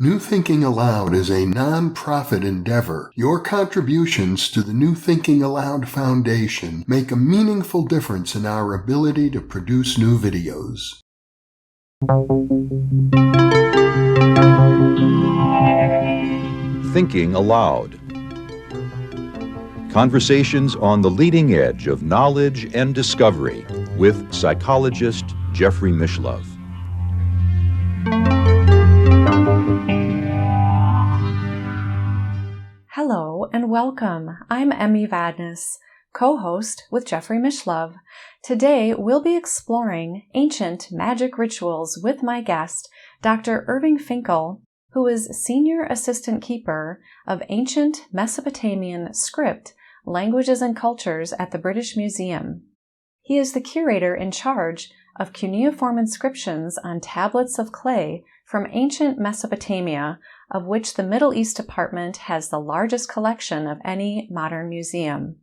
New Thinking Aloud is a non-profit endeavor. Your contributions to the New Thinking Aloud Foundation make a meaningful difference in our ability to produce new videos. Thinking Aloud. Conversations on the leading edge of knowledge and discovery with psychologist Jeffrey Mishlove. Hello and welcome. I'm Emmy Vadnais, co-host with Jeffrey Mishlove. Today we'll be exploring ancient magic rituals with my guest, Dr. Irving Finkel, who is Senior Assistant Keeper of Ancient Mesopotamian Script, Languages and Cultures at the British Museum. He is the curator in charge of cuneiform inscriptions on tablets of clay from ancient Mesopotamia, of which the Middle East Department has the largest collection of any modern museum.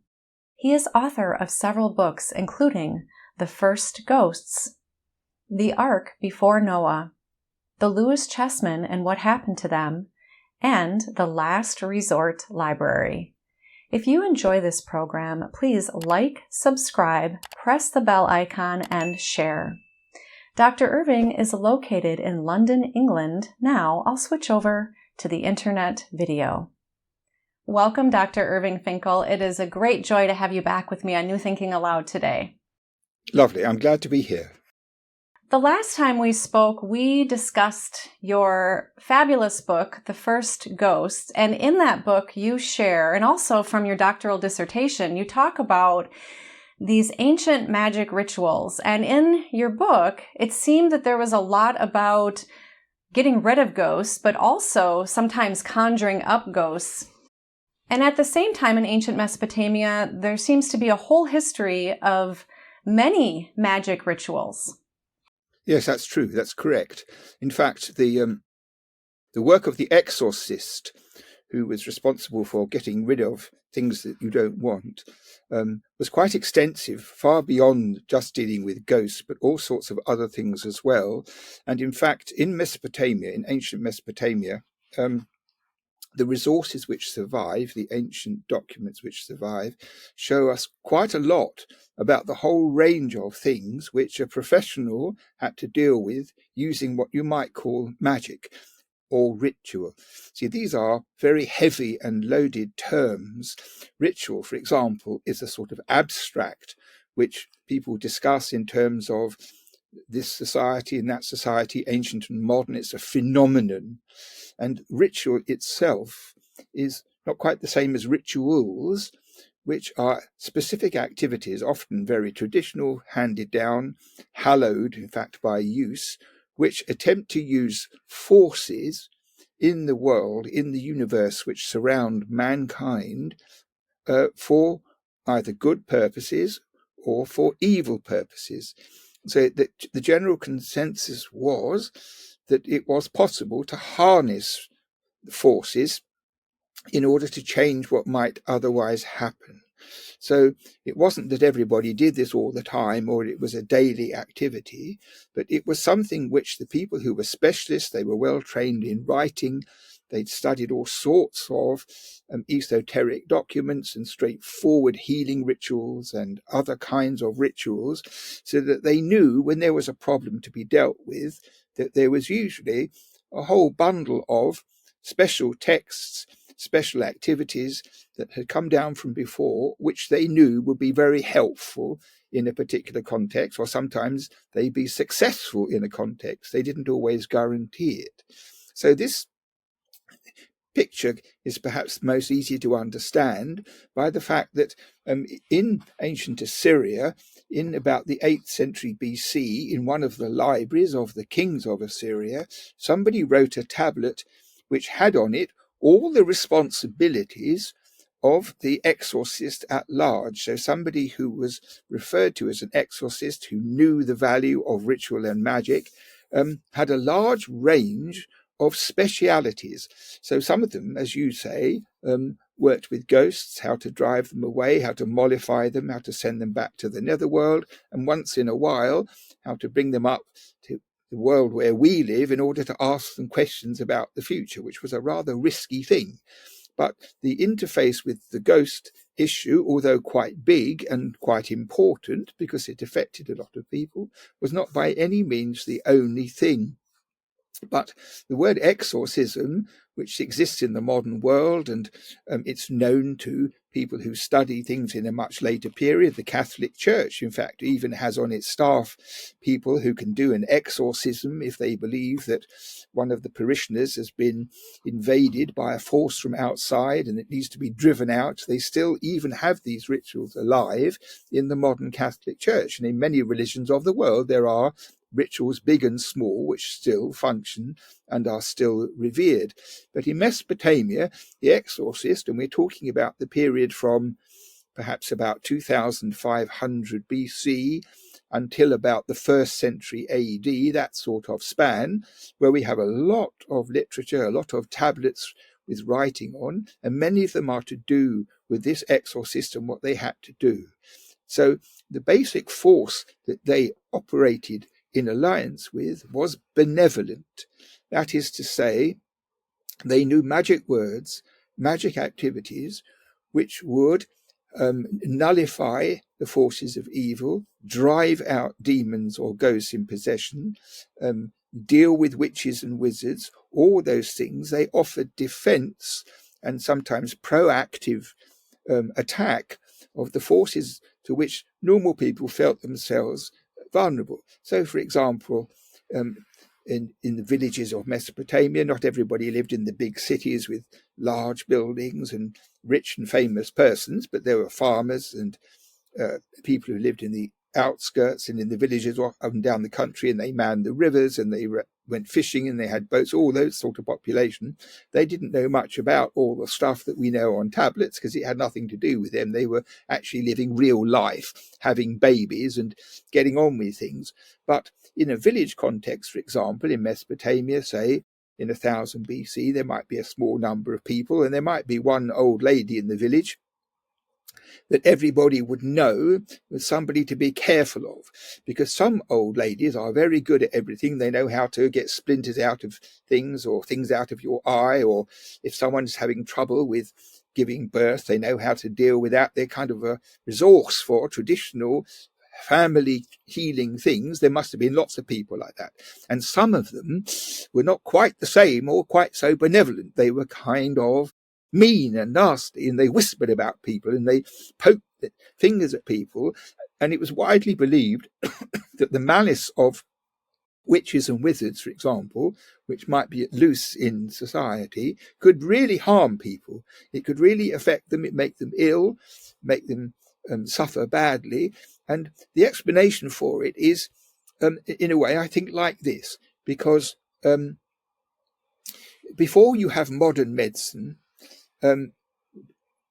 He is author of several books, including The First Ghosts, The Ark Before Noah, The Lewis Chessmen and What Happened to Them, and The Last Resort Library. If you enjoy this program, please like, subscribe, press the bell icon, and share. Dr. Irving is located in London, England. Now I'll switch over to the internet video. Welcome, Dr. Irving Finkel. It is a great joy to have you back with me on New Thinking Aloud today. Lovely. I'm glad to be here. The last time we spoke, we discussed your fabulous book, The First Ghosts. And in that book, you share, and also from your doctoral dissertation, you talk about these ancient magic rituals. And in your book, it seemed that there was a lot about getting rid of ghosts, but also sometimes conjuring up ghosts. And at the same time, in ancient Mesopotamia, there seems to be a whole history of many magic rituals. Yes, that's true. That's correct. In fact, the work of the exorcist, who was responsible for getting rid of things that you don't want, was quite extensive, far beyond just dealing with ghosts, but all sorts of other things as well. And in fact, in Mesopotamia, in ancient Mesopotamia, the resources which survive, the ancient documents which survive, show us quite a lot about the whole range of things which a professional had to deal with using what you might call magic or ritual. See, these are very heavy and loaded terms. Ritual, for example, is a sort of abstract which people discuss in terms of this society and that society, ancient and modern. It's a phenomenon. And ritual itself is not quite the same as rituals, which are specific activities, often very traditional, handed down, hallowed, in fact, by use, which attempt to use forces in the world, in the universe, which surround mankind for either good purposes or for evil purposes. So the general consensus was that it was possible to harness forces in order to change what might otherwise happen. So it wasn't that everybody did this all the time or it was a daily activity, but it was something which the people who were specialists, they were well trained in writing, they'd studied all sorts of esoteric documents and straightforward healing rituals and other kinds of rituals, so that they knew when there was a problem to be dealt with, that there was usually a whole bundle of special texts, special activities that had come down from before, which they knew would be very helpful in a particular context, or sometimes they'd be successful in a context. They didn't always guarantee it. So this picture is perhaps most easy to understand by the fact that in ancient Assyria, in about the 8th century BC, in one of the libraries of the kings of Assyria, somebody wrote a tablet which had on it all the responsibilities of the exorcist at large. So somebody who was referred to as an exorcist, who knew the value of ritual and magic, had a large range of specialities. So some of them, as you say, worked with ghosts, how to drive them away, how to mollify them, how to send them back to the netherworld, and once in a while, how to bring them up to the world where we live in order to ask them questions about the future, which was a rather risky thing. But the interface with the ghost issue, although quite big and quite important because it affected a lot of people, was not by any means the only thing. But the word exorcism, which exists in the modern world, and it's known to people who study things in a much later period. The Catholic Church, in fact, even has on its staff people who can do an exorcism if they believe that one of the parishioners has been invaded by a force from outside and it needs to be driven out. They still even have these rituals alive in the modern Catholic Church. And in many religions of the world, there are rituals, big and small, which still function and are still revered. But in Mesopotamia, the exorcist, and we're talking about the period from perhaps about 2500 BC until about the 1st century AD, that sort of span, where we have a lot of literature, a lot of tablets with writing on, and many of them are to do with this exorcist and what they had to do. So the basic force that they operated in alliance with was benevolent. That is to say, they knew magic words, magic activities, which would nullify the forces of evil, drive out demons or ghosts in possession, deal with witches and wizards, all those things. They offered defense and sometimes proactive attack of the forces to which normal people felt themselves vulnerable. So, for example, in the villages of Mesopotamia, not everybody lived in the big cities with large buildings and rich and famous persons, but there were farmers and people who lived in the outskirts and in the villages up and down the country, and they manned the rivers and they went fishing and they had boats, all those sort of population. They didn't know much about all the stuff that we know on tablets because it had nothing to do with them. They were actually living real life, having babies and getting on with things. But in a village context, for example, in Mesopotamia, say in 1000 BC, there might be a small number of people and there might be one old lady in the village that everybody would know was somebody to be careful of, because some old ladies are very good at everything. They know how to get splinters out of things or things out of your eye, or if someone's having trouble with giving birth, they know how to deal with that. They're kind of a resource for traditional family healing things. There must have been lots of people like that. And some of them were not quite the same or quite so benevolent. They were kind of mean and nasty, and they whispered about people and they poked fingers at people. And it was widely believed that the malice of witches and wizards, for example, which might be loose in society, could really harm people. It could really affect them, it make them ill, make them suffer badly. And the explanation for it is, in a way, I think like this, because before you have modern medicine,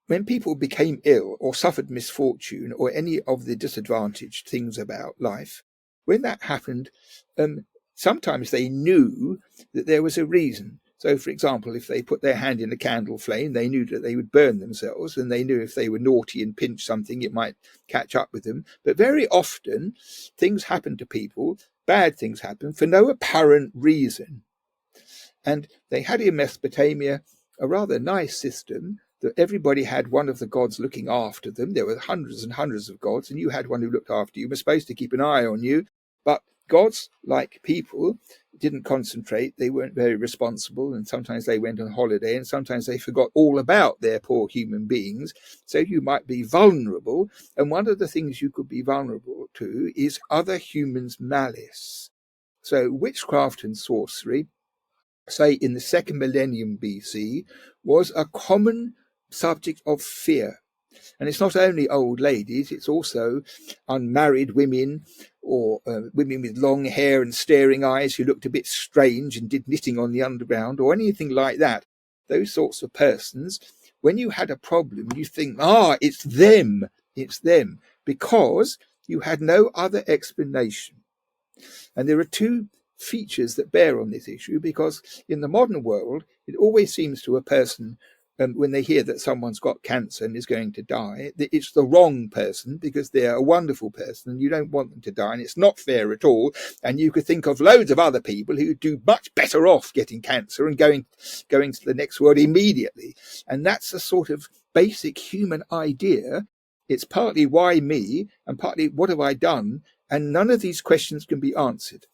when people became ill or suffered misfortune or any of the disadvantaged things about life, when that happened, sometimes they knew that there was a reason. So, for example, if they put their hand in a candle flame, they knew that they would burn themselves, and they knew if they were naughty and pinched something, it might catch up with them. But very often, things happen to people, bad things happen, for no apparent reason. And they had in Mesopotamia a rather nice system that everybody had one of the gods looking after them. There were hundreds and hundreds of gods, and you had one who looked after you, were supposed to keep an eye on you. But gods, like people, didn't concentrate. They weren't very responsible, and sometimes they went on holiday, and sometimes they forgot all about their poor human beings. So you might be vulnerable, and one of the things you could be vulnerable to is other humans' malice. So witchcraft and sorcery, say in the 2nd millennium BC, was a common subject of fear. And it's not only old ladies, it's also unmarried women, or women with long hair and staring eyes who looked a bit strange and did knitting on the underground, or anything like that. Those sorts of persons, when you had a problem, you think, it's them, because you had no other explanation. And there are two features that bear on this issue, because in the modern world, it always seems to a person when they hear that someone's got cancer and is going to die, it's the wrong person because they're a wonderful person and you don't want them to die, and it's not fair at all. And you could think of loads of other people who do much better off getting cancer and going to the next world immediately. And that's a sort of basic human idea. It's partly why me and partly what have I done, and none of these questions can be answered.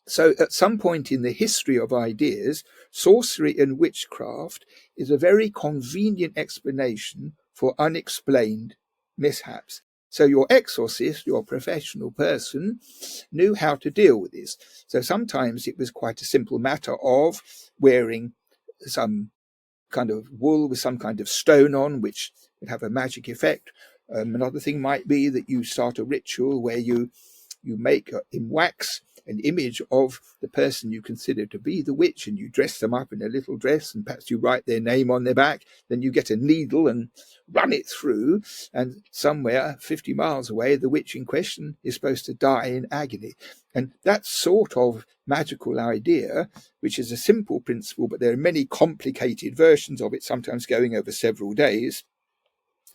So at some point in the history of ideas, sorcery and witchcraft is a very convenient explanation for unexplained mishaps. So your exorcist, your professional person, knew how to deal with this. So sometimes it was quite a simple matter of wearing some kind of wool with some kind of stone on, which would have a magic effect. Another thing might be that you start a ritual where you make in wax an image of the person you consider to be the witch, and you dress them up in a little dress, and perhaps you write their name on their back. Then you get a needle and run it through, and somewhere 50 miles away, the witch in question is supposed to die in agony. And that sort of magical idea, which is a simple principle, but there are many complicated versions of it, sometimes going over several days,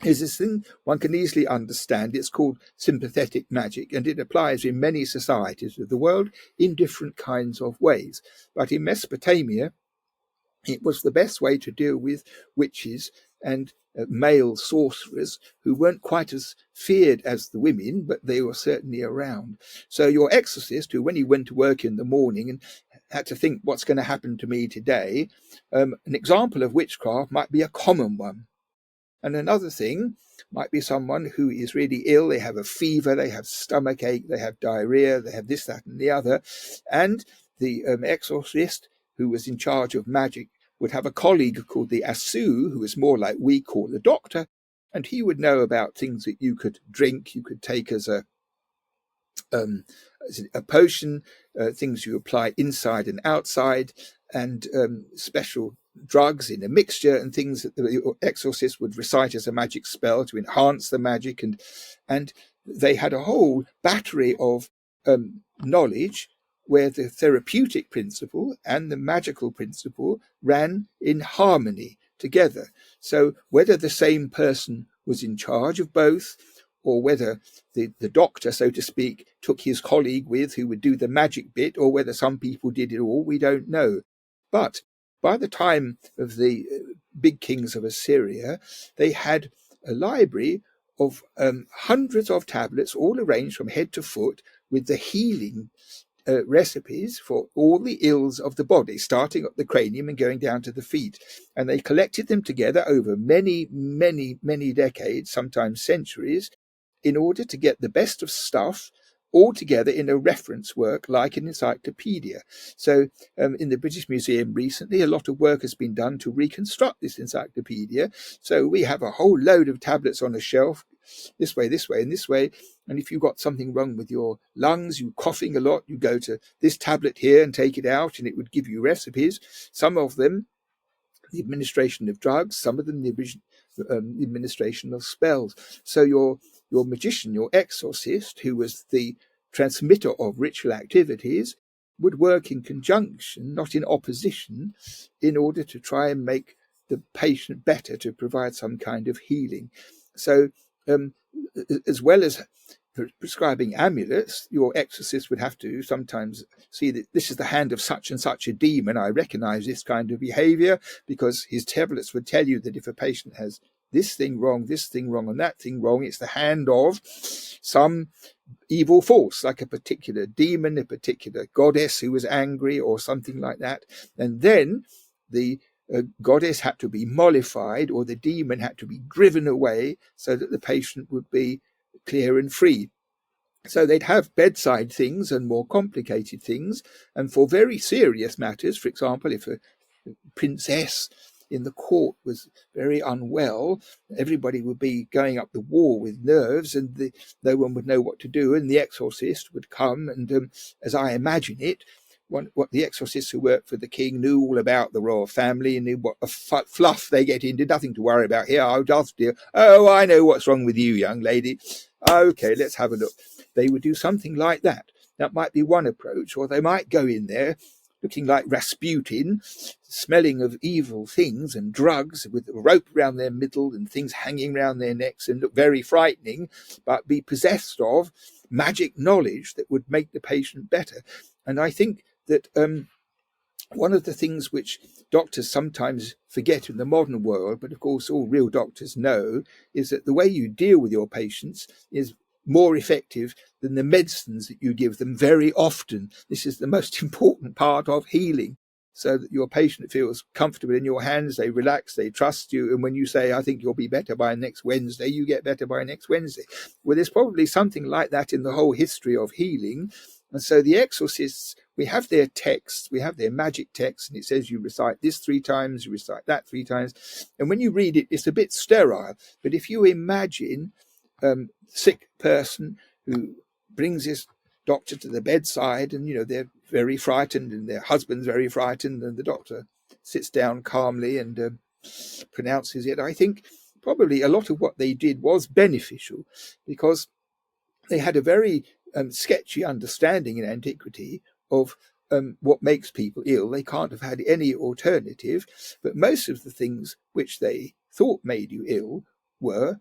is this thing one can easily understand. It's called sympathetic magic, and it applies in many societies of the world in different kinds of ways. But in Mesopotamia, it was the best way to deal with witches and male sorcerers who weren't quite as feared as the women, but they were certainly around. So your exorcist, who when he went to work in the morning and had to think what's going to happen to me today, an example of witchcraft might be a common one. And another thing might be someone who is really ill. They have a fever, they have stomach ache, they have diarrhea, they have this, that, and the other. And the exorcist who was in charge of magic would have a colleague called the Asu, who is more like we call the doctor. And he would know about things that you could drink, you could take as a potion, things you apply inside and outside, and special drugs in a mixture, and things that the exorcist would recite as a magic spell to enhance the magic. And they had a whole battery of knowledge where the therapeutic principle and the magical principle ran in harmony together. So whether the same person was in charge of both, or whether the doctor, so to speak, took his colleague with who would do the magic bit, or whether some people did it all, we don't know. But by the time of the big kings of Assyria, they had a library of hundreds of tablets, all arranged from head to foot, with the healing recipes for all the ills of the body, starting at the cranium and going down to the feet. And they collected them together over many, many, many decades, sometimes centuries, in order to get the best of stuff all together in a reference work like an encyclopedia. So in the British Museum recently, a lot of work has been done to reconstruct this encyclopedia. So we have a whole load of tablets on a shelf, this way, and this way. And if you've got something wrong with your lungs, you're coughing a lot, you go to this tablet here and take it out, and it would give you recipes. Some of them, the administration of drugs, some of them the administration of spells. So your magician, your exorcist, who was the transmitter of ritual activities, would work in conjunction, not in opposition, in order to try and make the patient better, to provide some kind of healing. So as well as prescribing amulets, your exorcist would have to sometimes see that this is the hand of such and such a demon. I recognize this kind of behavior, because his tablets would tell you that if a patient has this thing wrong, and that thing wrong, it's the hand of some evil force, like a particular demon, a particular goddess who was angry or something like that. And then the goddess had to be mollified, or the demon had to be driven away, so that the patient would be clear and free. So they'd have bedside things and more complicated things. And for very serious matters, for example, if a princess in the court was very unwell, everybody would be going up the wall with nerves, and no one would know what to do. And the exorcist would come, and as I imagine it, what the exorcists who worked for the king knew all about the royal family and knew what a fluff they get into. Nothing to worry about here. Oh, I know what's wrong with you, young lady. Okay, let's have a look. They would do something like that. That might be one approach. Or they might go in there looking like Rasputin, smelling of evil things and drugs with a rope around their middle and things hanging around their necks and look very frightening, but be possessed of magic knowledge that would make the patient better. And I think that one of the things which doctors sometimes forget in the modern world, but of course all real doctors know, is that the way you deal with your patients is more effective than the medicines that you give them very often. This is the most important part of healing, so that your patient feels comfortable in your hands, they relax, they trust you, and when you say, I think you'll be better by next Wednesday, you get better by next Wednesday. Well, there's probably something like that in the whole history of healing. And so the exorcists, we have their texts, we have their magic text, and it says you recite this 3 times, you recite that 3 times. And when you read it, it's a bit sterile. But if you imagine sick person who brings his doctor to the bedside, and, they're very frightened, and their husband's very frightened, and the doctor sits down calmly and pronounces it, I think probably a lot of what they did was beneficial, because they had a very sketchy understanding in antiquity of what makes people ill. They can't have had any alternative, but most of the things which they thought made you ill were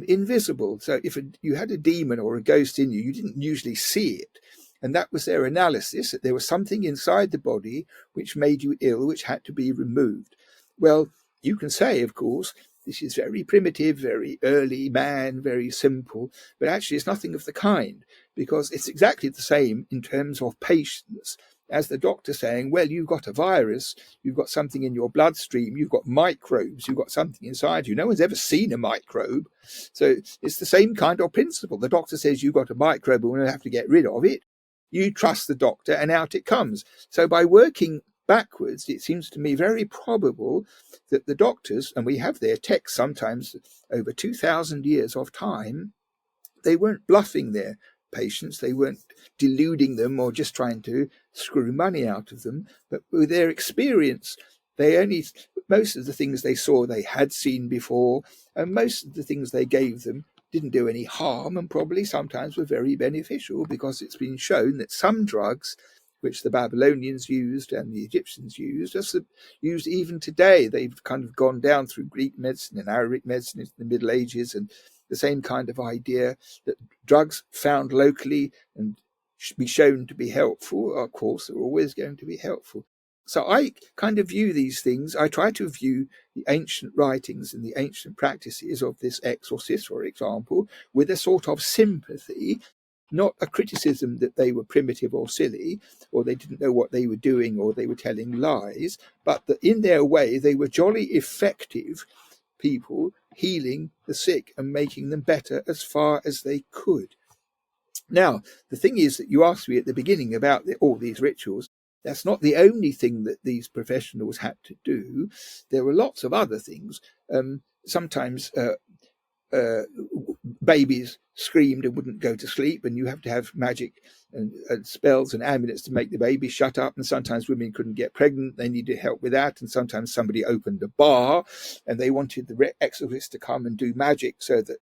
invisible. So if you had a demon or a ghost in you, you didn't usually see it. And that was their analysis, that there was something inside the body which made you ill, which had to be removed. Well, you can say, of course, this is very primitive, very early man, very simple, but actually it's nothing of the kind, because it's exactly the same in terms of patients as the doctor saying, well, you've got a virus, you've got something in your bloodstream, you've got microbes, you've got something inside you. No one's ever seen a microbe. So it's the same kind of principle. The doctor says you've got a microbe and we'll have to get rid of it. You trust the doctor and out it comes. So by working backwards, it seems to me very probable that the doctors, and we have their texts sometimes over 2,000 years of time, they weren't bluffing their patients, they weren't deluding them or just trying to screw money out of them, but with their experience, most of the things they saw they had seen before, and most of the things they gave them didn't do any harm, and probably sometimes were very beneficial, because it's been shown that some drugs which the Babylonians used and the Egyptians used even today. They've kind of gone down through Greek medicine and Arabic medicine into the Middle Ages, and the same kind of idea that drugs found locally and should be shown to be helpful, of course, are always going to be helpful. So I kind of view these things, I try to view the ancient writings and the ancient practices of this exorcist, for example, with a sort of sympathy, not a criticism that they were primitive or silly, or they didn't know what they were doing, or they were telling lies, but that in their way they were jolly effective people healing the sick and making them better as far as they could. Now, the thing is that you asked me at the beginning about all these rituals. That's not the only thing that these professionals had to do. There were lots of other things. Sometimes babies screamed and wouldn't go to sleep, and you have to have magic and spells and amulets to make the baby shut up. And sometimes women couldn't get pregnant, they needed help with that. And sometimes somebody opened a bar and they wanted the exorcist to come and do magic so that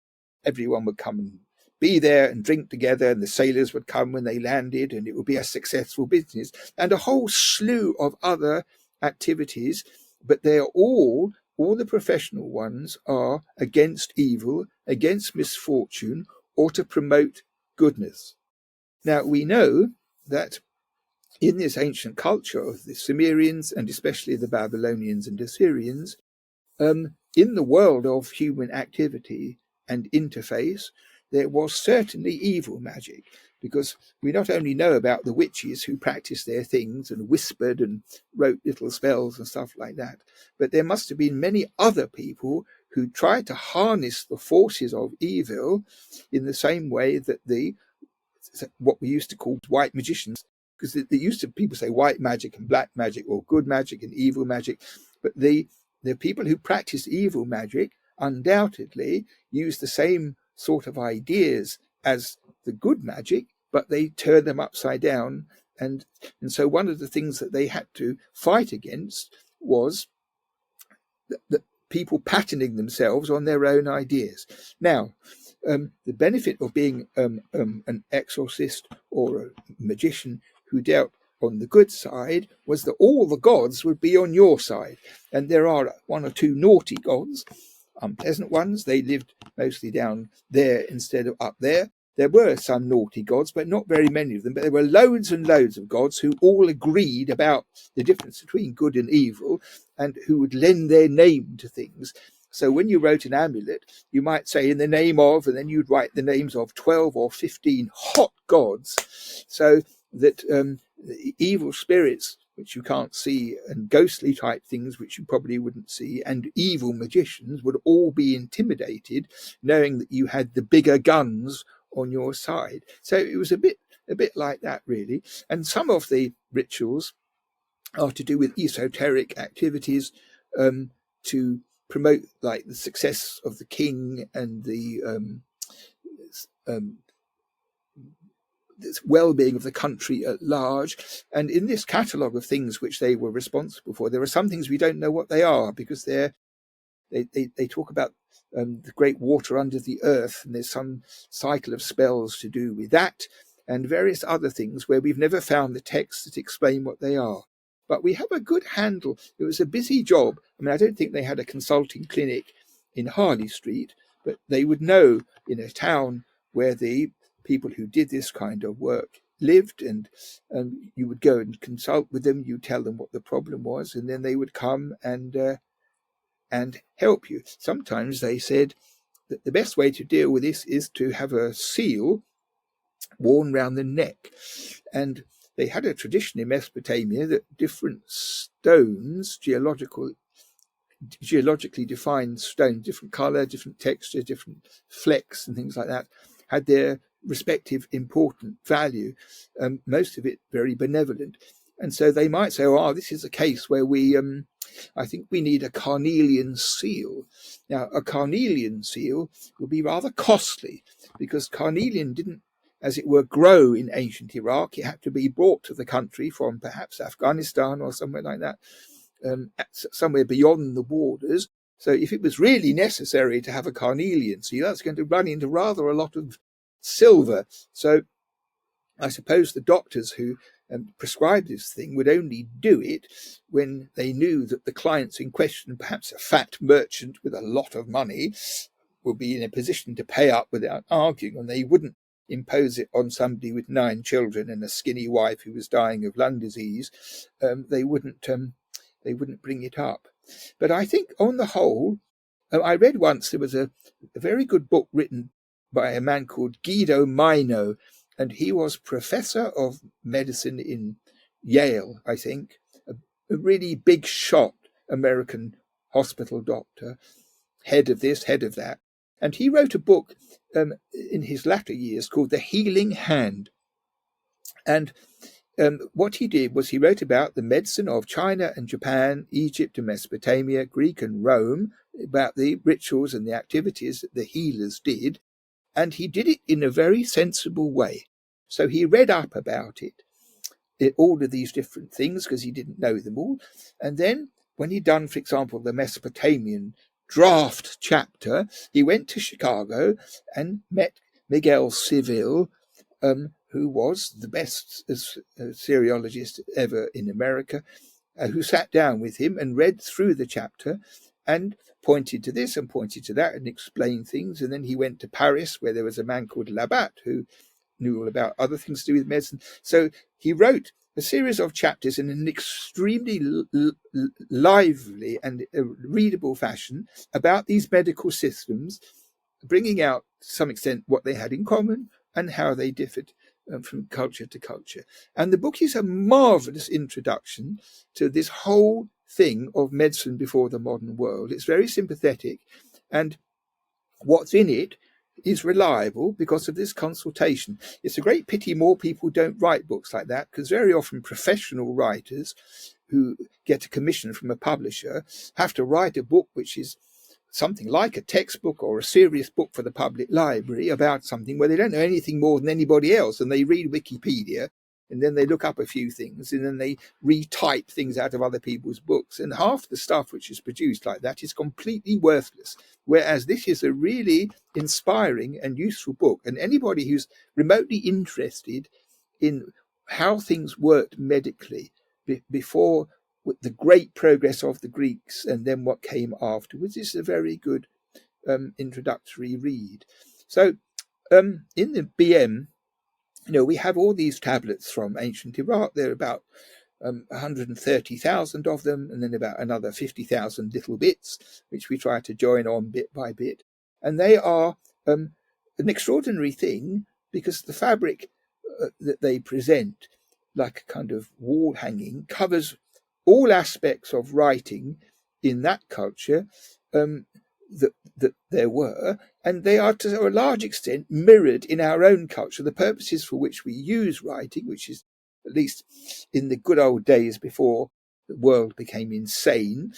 everyone would come and be there and drink together, and the sailors would come when they landed, and it would be a successful business, and a whole slew of other activities. But they are all the professional ones are against evil, against misfortune, or to promote goodness. Now, we know that in this ancient culture of the Sumerians, and especially the Babylonians and Assyrians, in the world of human activity and interface, there was certainly evil magic, because we not only know about the witches who practiced their things and whispered and wrote little spells and stuff like that, but there must have been many other people who tried to harness the forces of evil in the same way that what we used to call white magicians, because people say white magic and black magic, or good magic and evil magic, but the people who practiced evil magic undoubtedly used the same sort of ideas as the good magic, but they turned them upside down. And so one of the things that they had to fight against was the people patterning themselves on their own ideas. Now, the benefit of being an exorcist or a magician who dealt on the good side was that all the gods would be on your side. And there are one or two naughty gods, unpleasant ones. They lived mostly down there instead of up there. There were some naughty gods, but not very many of them. But there were loads and loads of gods who all agreed about the difference between good and evil, and who would lend their name to things. So when you wrote an amulet, you might say in the name of, and then you'd write the names of 12 or 15 hot gods, so that the evil spirits, which you can't see, and ghostly type things, which you probably wouldn't see, and evil magicians would all be intimidated, knowing that you had the bigger guns on your side. So it was a bit like that, really. And some of the rituals are to do with esoteric activities, to promote like the success of the king and the well-being of the country at large. And in this catalogue of things which they were responsible for, there are some things we don't know what they are, because they talk about the great water under the earth, and there's some cycle of spells to do with that, and various other things where we've never found the texts that explain what they are. But we have a good handle. It was a busy job. I mean, I don't think they had a consulting clinic in Harley Street, but they would know in a town where the people who did this kind of work lived, and you would go and consult with them. You tell them what the problem was, and then they would come and help you. Sometimes they said that the best way to deal with this is to have a seal worn round the neck. And they had a tradition in Mesopotamia that different stones, geologically defined stones, different colour, different texture, different flecks and things like that, had their respective important value, most of it very benevolent. And so they might say, oh, this is a case where I think we need a carnelian seal. Now, a carnelian seal would be rather costly, because carnelian didn't, as it were, grow in ancient Iraq. It had to be brought to the country from perhaps Afghanistan or somewhere like that, somewhere beyond the borders. So if it was really necessary to have a carnelian seal, that's going to run into rather a lot of silver. So I suppose the doctors who prescribed this thing would only do it when they knew that the clients in question, perhaps a fat merchant with a lot of money, would be in a position to pay up without arguing, and they wouldn't impose it on somebody with 9 children and a skinny wife who was dying of lung disease. They wouldn't bring it up. But I think on the whole, I read once there was a very good book written by a man called Guido Mino, and he was professor of medicine in Yale, I think, a really big shot American hospital doctor, head of this, head of that. And he wrote a book in his latter years called The Healing Hand. And what he did was he wrote about the medicine of China and Japan, Egypt and Mesopotamia, Greek and Rome, about the rituals and the activities that the healers did. And he did it in a very sensible way. So he read up about it, all of these different things, because he didn't know them all. And then when he'd done, for example, the Mesopotamian draft chapter, he went to Chicago and met Miguel Civil, who was the best Assyriologist ever in America, who sat down with him and read through the chapter and pointed to this and pointed to that and explained things. And then he went to Paris, where there was a man called Labat who knew all about other things to do with medicine. So he wrote a series of chapters in an extremely lively and readable fashion about these medical systems, bringing out to some extent what they had in common and how they differed from culture to culture. And the book is a marvelous introduction to this whole thing of medicine before the modern world. It's very sympathetic, and what's in it is reliable because of this consultation. It's a great pity more people don't write books like that, because very often professional writers who get a commission from a publisher have to write a book which is something like a textbook or a serious book for the public library about something where they don't know anything more than anybody else, and they read Wikipedia and then they look up a few things and then they retype things out of other people's books, and half the stuff which is produced like that is completely worthless, whereas this is a really inspiring and useful book, and anybody who's remotely interested in how things worked medically before the great progress of the Greeks and then what came afterwards is a very good introductory read. So in the BM, we have all these tablets from ancient Iraq. There are about 130,000 of them, and then about another 50,000 little bits, which we try to join on bit by bit. And they are an extraordinary thing because the fabric that they present, like a kind of wall hanging, covers all aspects of writing in that culture that there were, and they are to a large extent mirrored in our own culture. The purposes for which we use writing, which is at least in the good old days before the world became insane,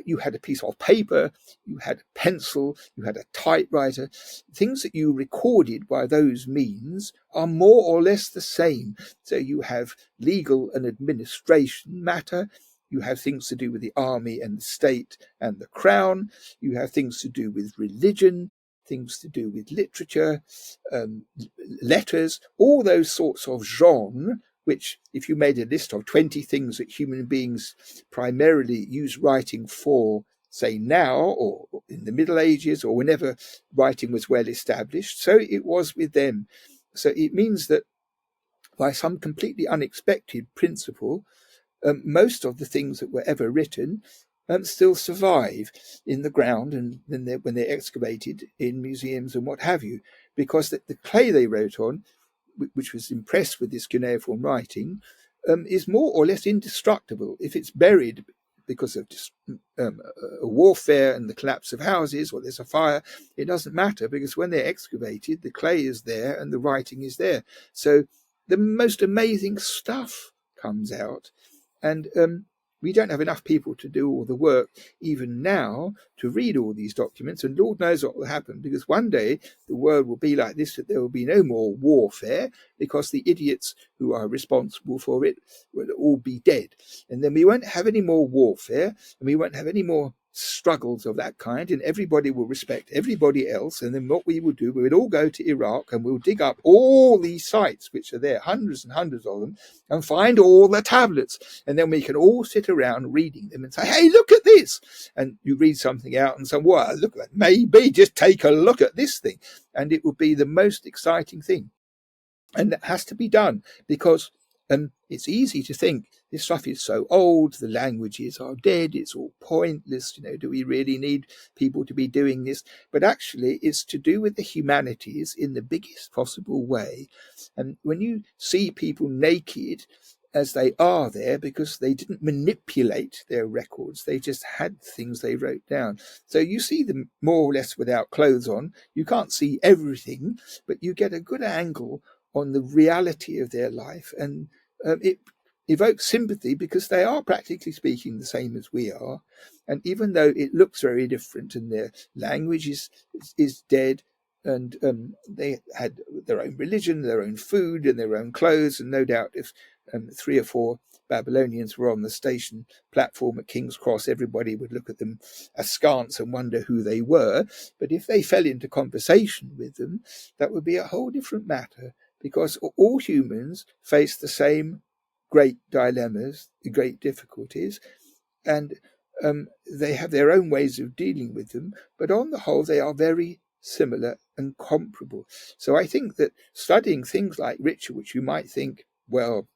you had a piece of paper, you had a pencil, you had a typewriter. Things that you recorded by those means are more or less the same. So you have legal and administration matter. You have things to do with the army and the state and the crown. You have things to do with religion, things to do with literature, letters, all those sorts of genre, which if you made a list of 20 things that human beings primarily use writing for, say now or in the Middle Ages or whenever writing was well established, so it was with them. So it means that by some completely unexpected principle, most of the things that were ever written still survive in the ground and when they're excavated in museums and what have you, because the clay they wrote on, which was impressed with this cuneiform writing, is more or less indestructible. If it's buried because of a warfare and the collapse of houses, or there's a fire, it doesn't matter, because when they're excavated, the clay is there and the writing is there. So the most amazing stuff comes out. And we don't have enough people to do all the work, even now, to read all these documents. And Lord knows what will happen, because one day the world will be like this, that there will be no more warfare, because the idiots who are responsible for it will all be dead. And then we won't have any more warfare, and we won't have any more struggles of that kind, and everybody will respect everybody else. And then what we will do, we would all go to Iraq and we'll dig up all these sites which are there, hundreds and hundreds of them, and find all the tablets, and then we can all sit around reading them and say, hey, look at this. And you read something out and say, well, look at that, maybe just take a look at this thing, and it will be the most exciting thing. And that has to be done, because it's easy to think this stuff is so old, the languages are dead, it's all pointless, do we really need people to be doing this? But actually it's to do with the humanities in the biggest possible way. And when you see people naked as they are there, because they didn't manipulate their records, they just had things they wrote down. So you see them more or less without clothes on. You can't see everything, but you get a good angle on the reality of their life, and it evokes sympathy, because they are practically speaking the same as we are. And even though it looks very different and their language is dead, and they had their own religion, their own food and their own clothes, and no doubt if 3 or 4 Babylonians were on the station platform at King's Cross, everybody would look at them askance and wonder who they were. But if they fell into conversation with them, that would be a whole different matter, because all humans face the same great dilemmas, the great difficulties, and they have their own ways of dealing with them, but on the whole they are very similar and comparable. So I think that studying things like ritual, which you might think, well,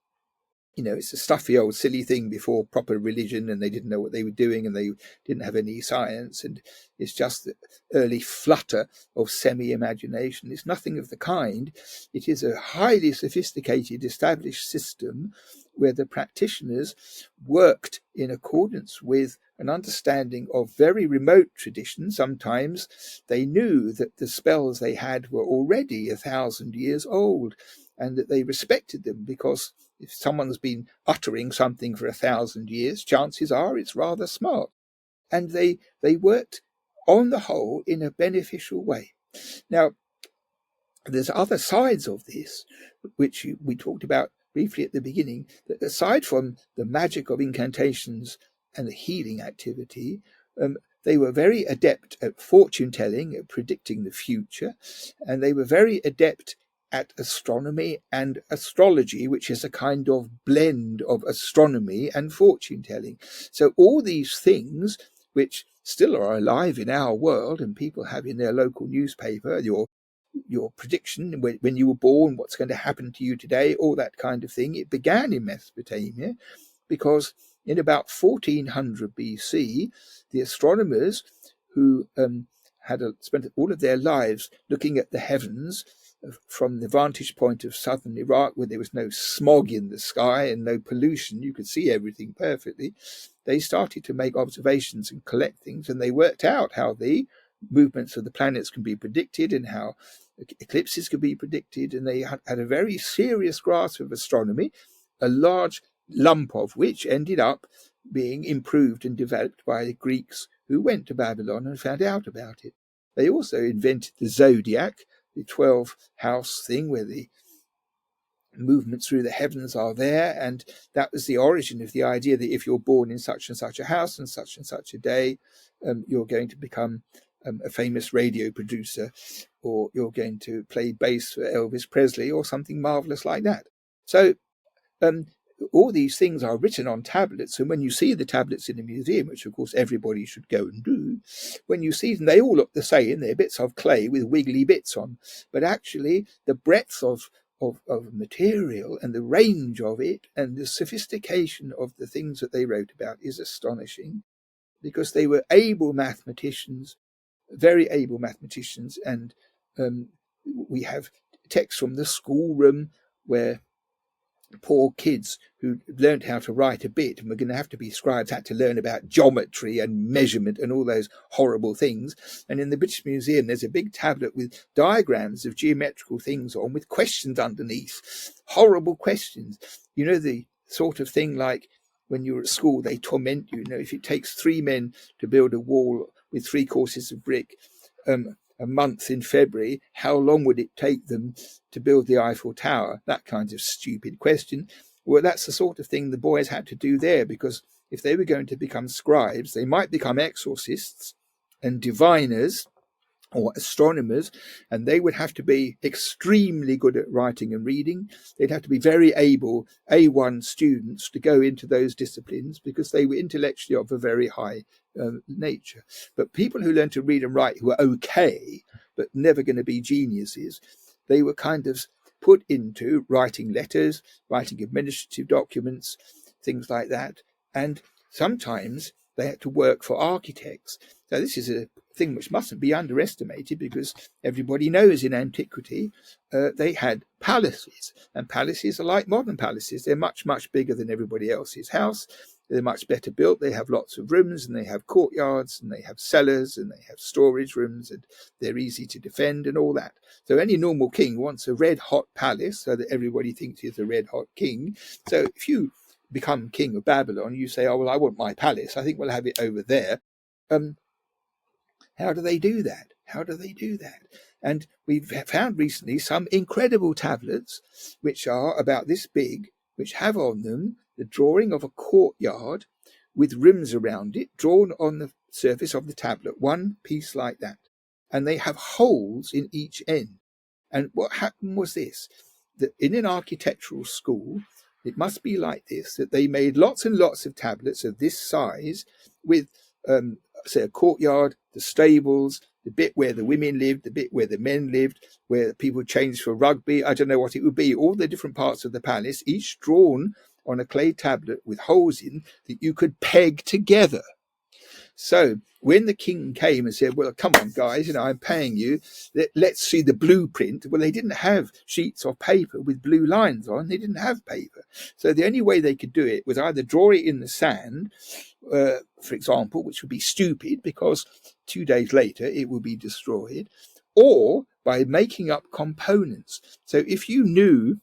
it's a stuffy old silly thing before proper religion, and they didn't know what they were doing, and they didn't have any science, and it's just the early flutter of semi-imagination. It's nothing of the kind. It is a highly sophisticated, established system where the practitioners worked in accordance with an understanding of very remote traditions. Sometimes they knew that the spells they had were already 1,000 years old, and that they respected them, because if someone's been uttering something for 1,000 years, chances are it's rather smart. And they worked on the whole in a beneficial way. Now, there's other sides of this, which we talked about briefly at the beginning, that aside from the magic of incantations and the healing activity, they were very adept at fortune telling, at predicting the future, and they were very adept at astronomy and astrology, which is a kind of blend of astronomy and fortune telling. So all these things, which still are alive in our world, and people have in their local newspaper your prediction when you were born, what's going to happen to you today, all that kind of thing. It began in Mesopotamia because in about 1400 BC, the astronomers who had spent all of their lives looking at the heavens from the vantage point of southern Iraq, where there was no smog in the sky and no pollution, you could see everything perfectly, they started to make observations and collect things, and they worked out how the movements of the planets can be predicted and how eclipses could be predicted, and they had a very serious grasp of astronomy, a large lump of which ended up being improved and developed by the Greeks who went to Babylon and found out about it. They also invented the zodiac, the 12-house thing where the movements through the heavens are there, and that was the origin of the idea that if you're born in such and such a house and such a day, you're going to become a famous radio producer, or you're going to play bass for Elvis Presley or something marvelous like that. So all these things are written on tablets, and when you see the tablets in a museum, which of course everybody should go and do, when you see them, they all look the same. They're bits of clay with wiggly bits on, but actually the breadth of material and the range of it and the sophistication of the things that they wrote about is astonishing, because they were able mathematicians, very able mathematicians. And we have texts from the schoolroom where poor kids who learned how to write a bit and were going to have to be scribes had to learn about geometry and measurement and all those horrible things. And in the British Museum, there's a big tablet with diagrams of geometrical things on with questions underneath, horrible questions. You know, the sort of thing like when you're at school, they torment you. You know, if it takes 3 men to build a wall with 3 courses of brick, a month in February, how long would it take them to build the Eiffel Tower? That kind of stupid question. Well, that's the sort of thing the boys had to do there, because if they were going to become scribes, they might become exorcists and diviners or astronomers, and they would have to be extremely good at writing and reading. They'd have to be very able A1 students to go into those disciplines, because they were intellectually of a very high nature. But people who learned to read and write, who were okay but never going to be geniuses, they were kind of put into writing letters, writing administrative documents, things like that. And sometimes they had to work for architects. So this is a thing which mustn't be underestimated, because everybody knows in antiquity they had palaces, and palaces are like modern palaces. They're much, much bigger than everybody else's house. They're much better built. They have lots of rooms, and they have courtyards, and they have cellars, and they have storage rooms, and they're easy to defend and all that. So any normal king wants a red-hot palace so that everybody thinks he's a red-hot king. So if you become king of Babylon, you say, oh, well, I want my palace. I think we'll have it over there. How do they do that? How do they do that? And we've found recently some incredible tablets, which are about this big, which have on them the drawing of a courtyard with rooms around it, drawn on the surface of the tablet, one piece like that. And they have holes in each end. And what happened was this, that in an architectural school, it must be like this, that they made lots and lots of tablets of this size with, say, a courtyard, the stables, the bit where the women lived, the bit where the men lived, where people changed for rugby. I don't know what it would be. All the different parts of the palace, each drawn on a clay tablet with holes in that you could peg together. So when the king came and said, well, come on, guys, I'm paying you. Let's see the blueprint. Well, they didn't have sheets of paper with blue lines on. They didn't have paper. So the only way they could do it was either draw it in the sand, for example, which would be stupid because 2 days later it would be destroyed, or by making up components. So if you knew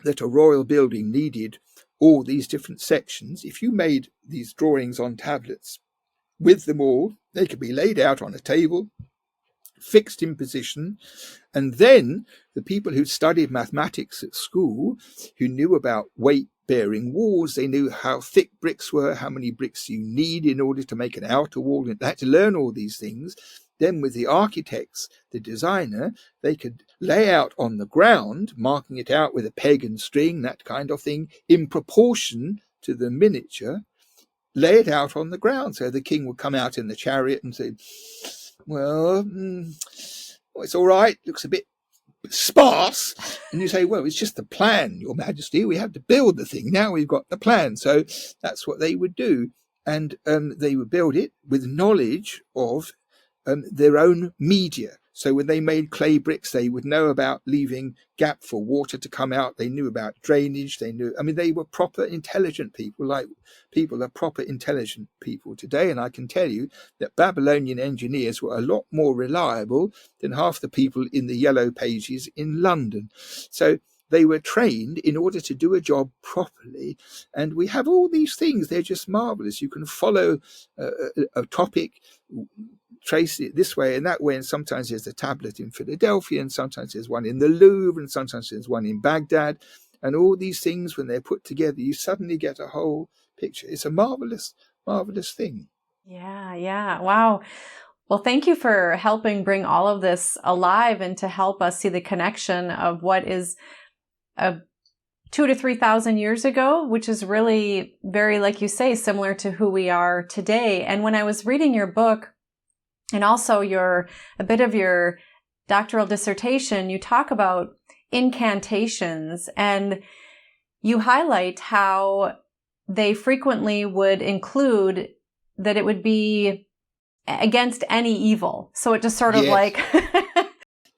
that a royal building needed all these different sections, if you made these drawings on tablets with them all, they could be laid out on a table, fixed in position, and then the people who studied mathematics at school, who knew about weight-bearing walls, they knew how thick bricks were, how many bricks you need in order to make an outer wall, and they had to learn all these things. Then with the architects, the designer, they could lay out on the ground, marking it out with a peg and string, that kind of thing, in proportion to the miniature, lay it out on the ground. So the king would come out in the chariot and say, well, it's all right, looks a bit sparse. And you say, well, it's just the plan, Your Majesty. We have to build the thing. Now we've got the plan. So that's what they would do. And they would build it with knowledge of their own media. So when they made clay bricks, they would know about leaving gap for water to come out. They knew about drainage. They were proper intelligent people, like people are proper intelligent people today. And I can tell you that Babylonian engineers were a lot more reliable than half the people in the yellow pages in London. So they were trained in order to do a job properly. And we have all these things. They're just marvelous. You can follow a topic, trace it this way and that way, and sometimes there's a tablet in Philadelphia, and sometimes there's one in the Louvre, and sometimes there's one in Baghdad, and all these things, when they're put together, you suddenly get a whole picture. It's a marvelous thing. Yeah. Wow. Well, thank you for helping bring all of this alive and to help us see the connection of what is 2,000 to 3,000 years ago, which is really very, like you say, similar to who we are today. And when I was reading your book, and also a bit of your doctoral dissertation, you talk about incantations, and you highlight how they frequently would include that it would be against any evil. So it just sort of like...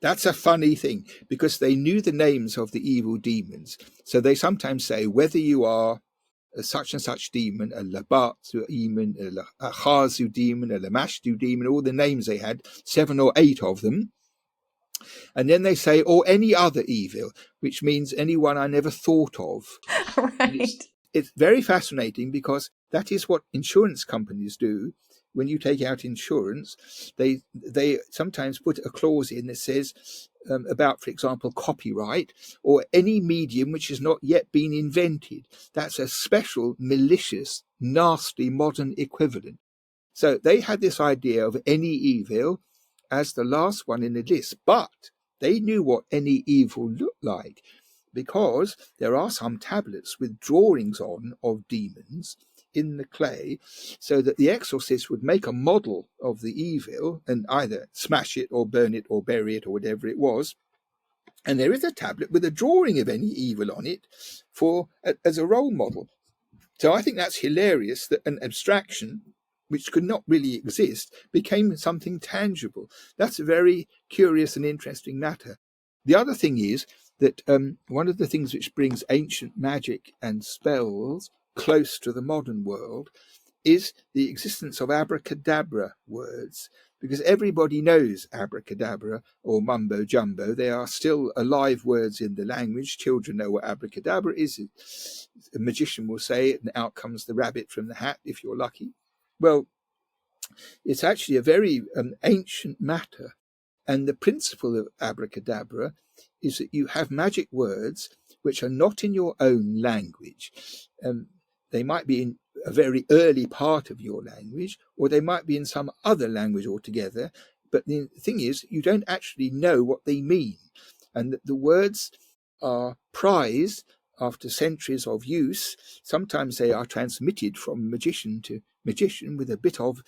That's a funny thing, because they knew the names of the evil demons. So they sometimes say, whether you are a such and such demon, a Labatsu demon, a Chazu demon, a Lamashtu demon, all the names they had, 7 or 8 of them. And then they say, or any other evil, which means anyone I never thought of. Right. It's very fascinating, because that is what insurance companies do. When you take out insurance, they sometimes put a clause in that says about, for example, copyright or any medium which has not yet been invented. That's a special, malicious, nasty modern equivalent. So they had this idea of any evil as the last one in the list, but they knew what any evil looked like, because there are some tablets with drawings on of demons in the clay, so that the exorcist would make a model of the evil and either smash it or burn it or bury it or whatever it was. And there is a tablet with a drawing of any evil on it as a role model. So I think that's hilarious, that an abstraction which could not really exist became something tangible. That's a very curious and interesting matter. The other thing is that one of the things which brings ancient magic and spells close to the modern world is the existence of abracadabra words, because everybody knows abracadabra or mumbo jumbo. They are still alive words in the language. Children know what abracadabra is. A magician will say it, and out comes the rabbit from the hat if you're lucky. Well, it's actually a very ancient matter, and the principle of abracadabra is that you have magic words which are not in your own language. They might be in a very early part of your language, or they might be in some other language altogether. But the thing is, you don't actually know what they mean. And that the words are prized after centuries of use. Sometimes they are transmitted from magician to magician with a bit of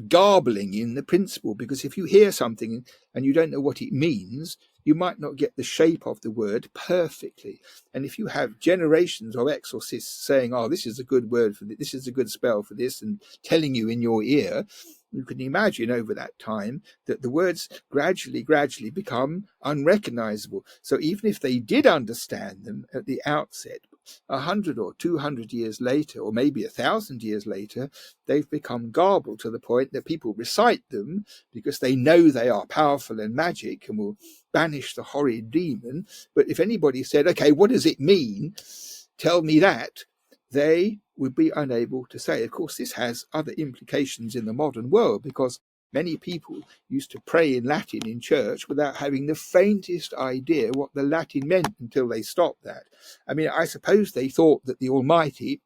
garbling in the principle, because if you hear something and you don't know what it means, you might not get the shape of the word perfectly. And if you have generations of exorcists saying, oh, this is a good word for this is a good spell for this, and telling you in your ear, you can imagine over that time that the words gradually become unrecognizable. So even if they did understand them at the outset, 100 or 200 years later, or maybe 1,000 years later, they've become garbled to the point that people recite them because they know they are powerful and magic and will banish the horrid demon. But if anybody said, okay, what does it mean? Tell me that, they would be unable to say. Of course, this has other implications in the modern world, because many people used to pray in Latin in church without having the faintest idea what the Latin meant until they stopped that. I mean, I suppose they thought that the Almighty,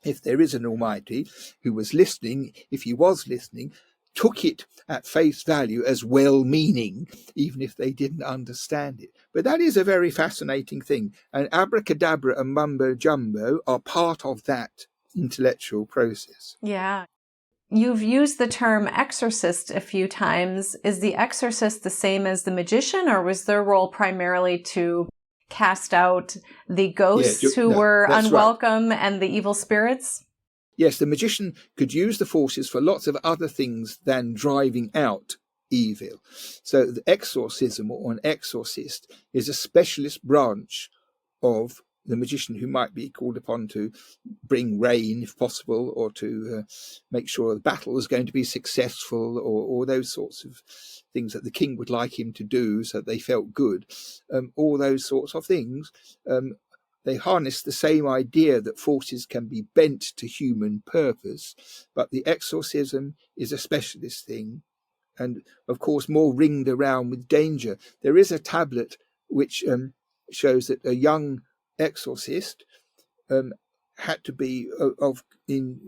if there is an Almighty who was listening, if he was listening, took it at face value as well-meaning, even if they didn't understand it. But that is a very fascinating thing. And abracadabra and mumbo-jumbo are part of that intellectual process. Yeah. You've used the term exorcist a few times. Is the exorcist the same as the magician, or was their role primarily to cast out the ghosts who were unwelcome and the evil spirits? Yes, the magician could use the forces for lots of other things than driving out evil. So the exorcism or an exorcist is a specialist branch of the magician who might be called upon to bring rain, if possible, or to make sure the battle is going to be successful, or those sorts of things that the king would like him to do so that they felt good. All those sorts of things. They harness the same idea that forces can be bent to human purpose, but the exorcism is a specialist thing, and of course more ringed around with danger. There is a tablet which shows that a young exorcist had to be in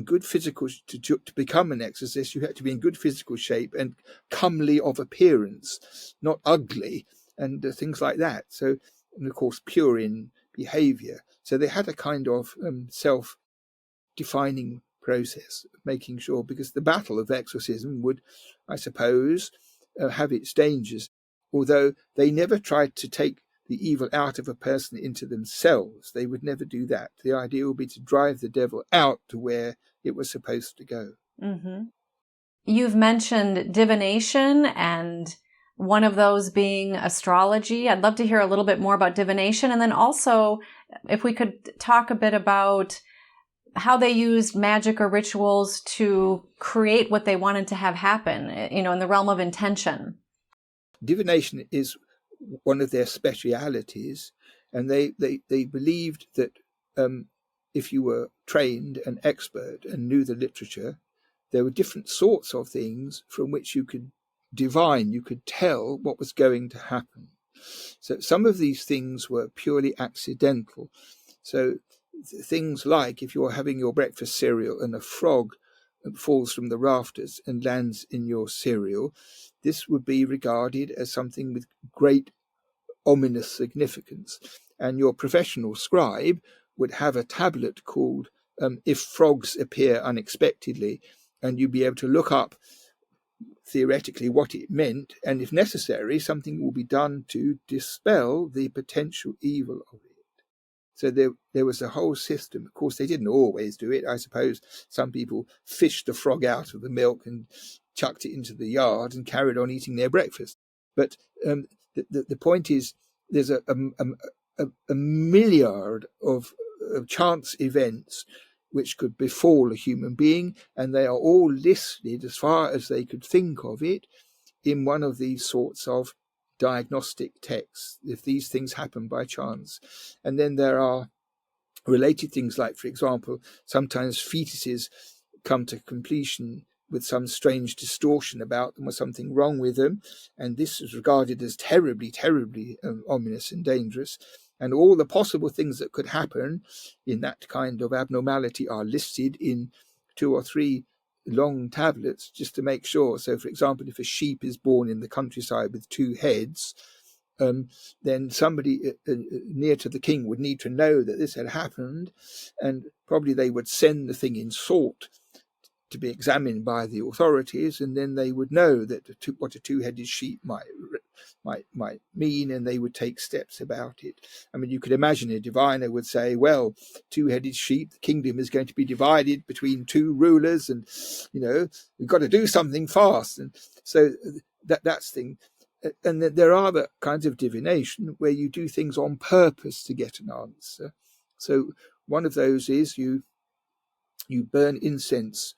good physical to become an exorcist. You had to be in good physical shape and comely of appearance, not ugly, and things like that. So, and of course, pure in behavior. So they had a kind of self-defining process, making sure, because the battle of exorcism would, I suppose, have its dangers, although they never tried to take the evil out of a person into themselves. They would never do that. The idea would be to drive the devil out to where it was supposed to go. Mm-hmm. You've mentioned divination, and one of those being astrology. I'd love to hear a little bit more about divination. And then also, if we could talk a bit about how they used magic or rituals to create what they wanted to have happen, in the realm of intention. Divination is one of their specialities, and they believed that if you were trained and expert and knew the literature, there were different sorts of things from which you could divine, you could tell what was going to happen. So some of these things were purely accidental. So things like if you're having your breakfast cereal and a frog falls from the rafters and lands in your cereal, this would be regarded as something with great ominous significance. And your professional scribe would have a tablet called If Frogs Appear Unexpectedly, and you'd be able to look up theoretically what it meant, and if necessary, something will be done to dispel the potential evil of it. So there was a whole system. Of course, they didn't always do it. I suppose some people fished the frog out of the milk and chucked it into the yard and carried on eating their breakfast. But the point is, there's a milliard of chance events which could befall a human being, and they are all listed, as far as they could think of it, in one of these sorts of diagnostic texts, if these things happen by chance. And then there are related things like, for example, sometimes fetuses come to completion with some strange distortion about them or something wrong with them, and this is regarded as terribly, terribly ominous and dangerous. And all the possible things that could happen in that kind of abnormality are listed in 2 or 3 long tablets just to make sure. So, for example, if a sheep is born in the countryside with 2 heads, then somebody near to the king would need to know that this had happened, and probably they would send the thing in salt to be examined by the authorities, and then they would know that what a 2-headed sheep might mean, and they would take steps about it. I mean, you could imagine a diviner would say, well, 2-headed sheep, the kingdom is going to be divided between 2 rulers, and we've got to do something fast. And so that's thing. And there are other kinds of divination where you do things on purpose to get an answer. So one of those is you burn incense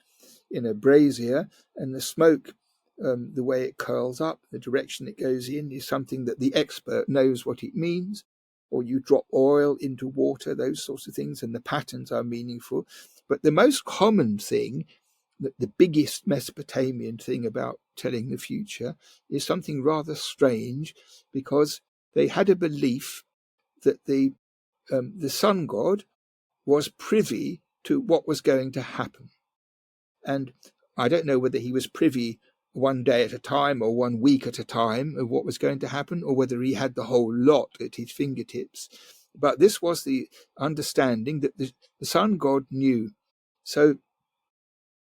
in a brazier, and the smoke, the way it curls up, the direction it goes in, is something that the expert knows what it means. Or you drop oil into water, those sorts of things, and the patterns are meaningful. But the most common thing, the biggest Mesopotamian thing about telling the future, is something rather strange, because they had a belief that the sun god was privy to what was going to happen. And I don't know whether he was privy one day at a time or 1 week at a time of what was going to happen, or whether he had the whole lot at his fingertips. But this was the understanding that the sun god knew. So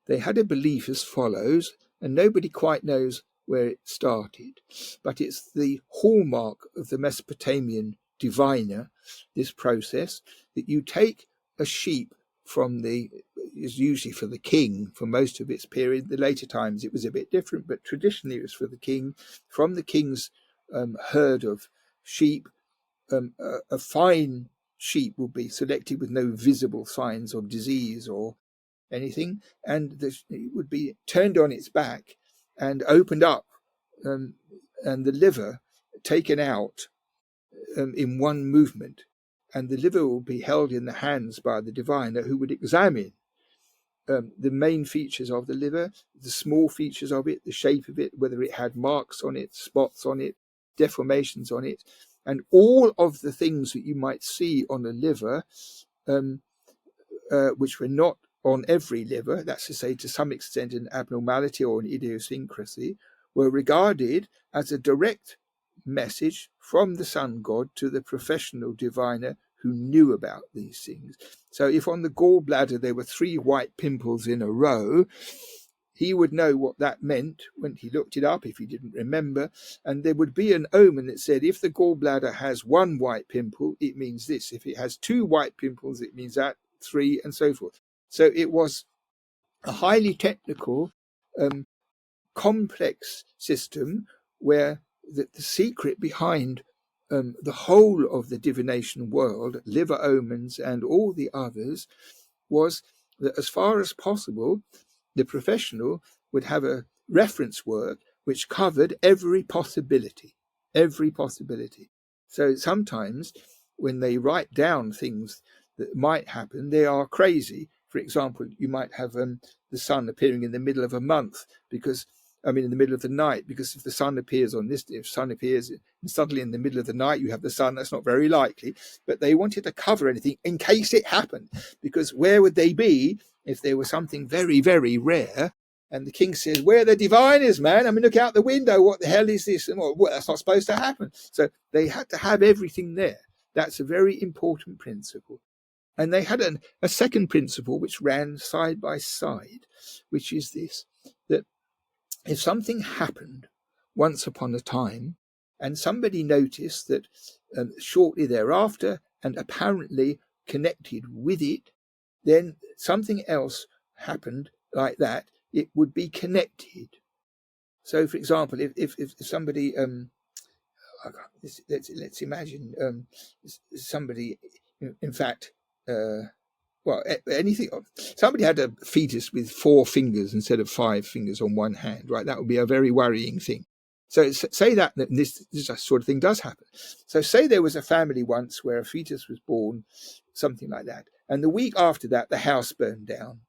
they had a belief as follows, and nobody quite knows where it started, but it's the hallmark of the Mesopotamian diviner, this process, that you take a sheep from is usually for the king for most of its period. The later times it was a bit different, but traditionally it was for the king. From the king's herd of sheep, a fine sheep will be selected with no visible signs of disease or anything, and it would be turned on its back and opened up, and the liver taken out in one movement, and the liver will be held in the hands by the diviner, who would examine the main features of the liver, the small features of it, the shape of it, whether it had marks on it, spots on it, deformations on it, and all of the things that you might see on a liver, which were not on every liver, that's to say to some extent an abnormality or an idiosyncrasy, were regarded as a direct message from the sun god to the professional diviner who knew about these things. So if on the gallbladder there were 3 white pimples in a row, he would know what that meant when he looked it up, if he didn't remember, and there would be an omen that said if the gallbladder has 1 white pimple, it means this. If it has 2 white pimples, it means that, 3, and so forth. So it was a highly technical, complex system where the secret behind the whole of the divination world, liver omens and all the others, was that as far as possible, the professional would have a reference work which covered every possibility. So sometimes when they write down things that might happen, they are crazy. For example, you might have the sun appearing in the middle of a month, in the middle of the night, because if the sun appears if sun appears and suddenly in the middle of the night you have the sun, that's not very likely. But they wanted to cover anything in case it happened, because where would they be if there was something very, very rare? And the king says, "Where the diviners, man? look out the window. What the hell is this?" And well, that's not supposed to happen. So they had to have everything there. That's a very important principle. And they had a second principle which ran side by side, which is this, that if something happened once upon a time and somebody noticed that shortly thereafter and apparently connected with it, then something else happened like that, it would be connected. So, for example, if somebody, let's imagine somebody, in fact, anything. Somebody had a fetus with 4 fingers instead of 5 fingers on one hand, right? That would be a very worrying thing. So say that this sort of thing does happen. So say there was a family once where a fetus was born, something like that, and the week after that, the house burned down.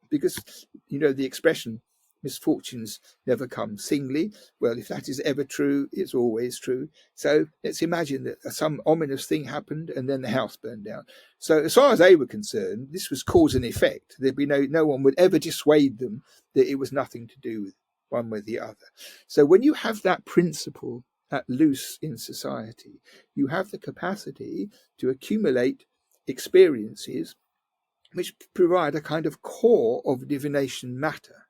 Because, the expression, misfortunes never come singly. Well, if that is ever true, it's always true. So let's imagine that some ominous thing happened and then the house burned down. So as far as they were concerned, this was cause and effect. There'd be no one would ever dissuade them that it was nothing to do with one with the other. So when you have that principle at loose in society, you have the capacity to accumulate experiences which provide a kind of core of divination matter.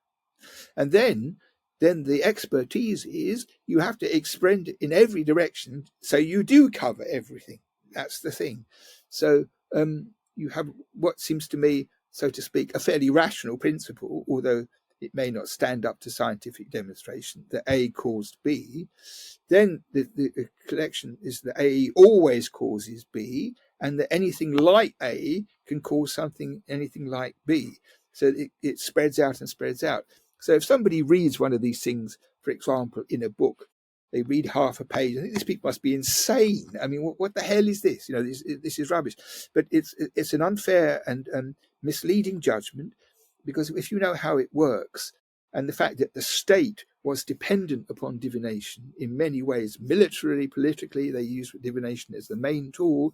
And then the expertise is you have to expand it in every direction, so you do cover everything. That's the thing. So you have what seems to me, so to speak, a fairly rational principle, although it may not stand up to scientific demonstration, that A caused B. Then the collection is that A always causes B, and that anything like A can cause anything like B. So it spreads out and spreads out. So if somebody reads one of these things, for example, in a book, they read half a page. I think these people must be insane. What the hell is this? This is rubbish. But it's an unfair and misleading judgment, because if you know how it works, and the fact that the state was dependent upon divination in many ways, militarily, politically, they used divination as the main tool,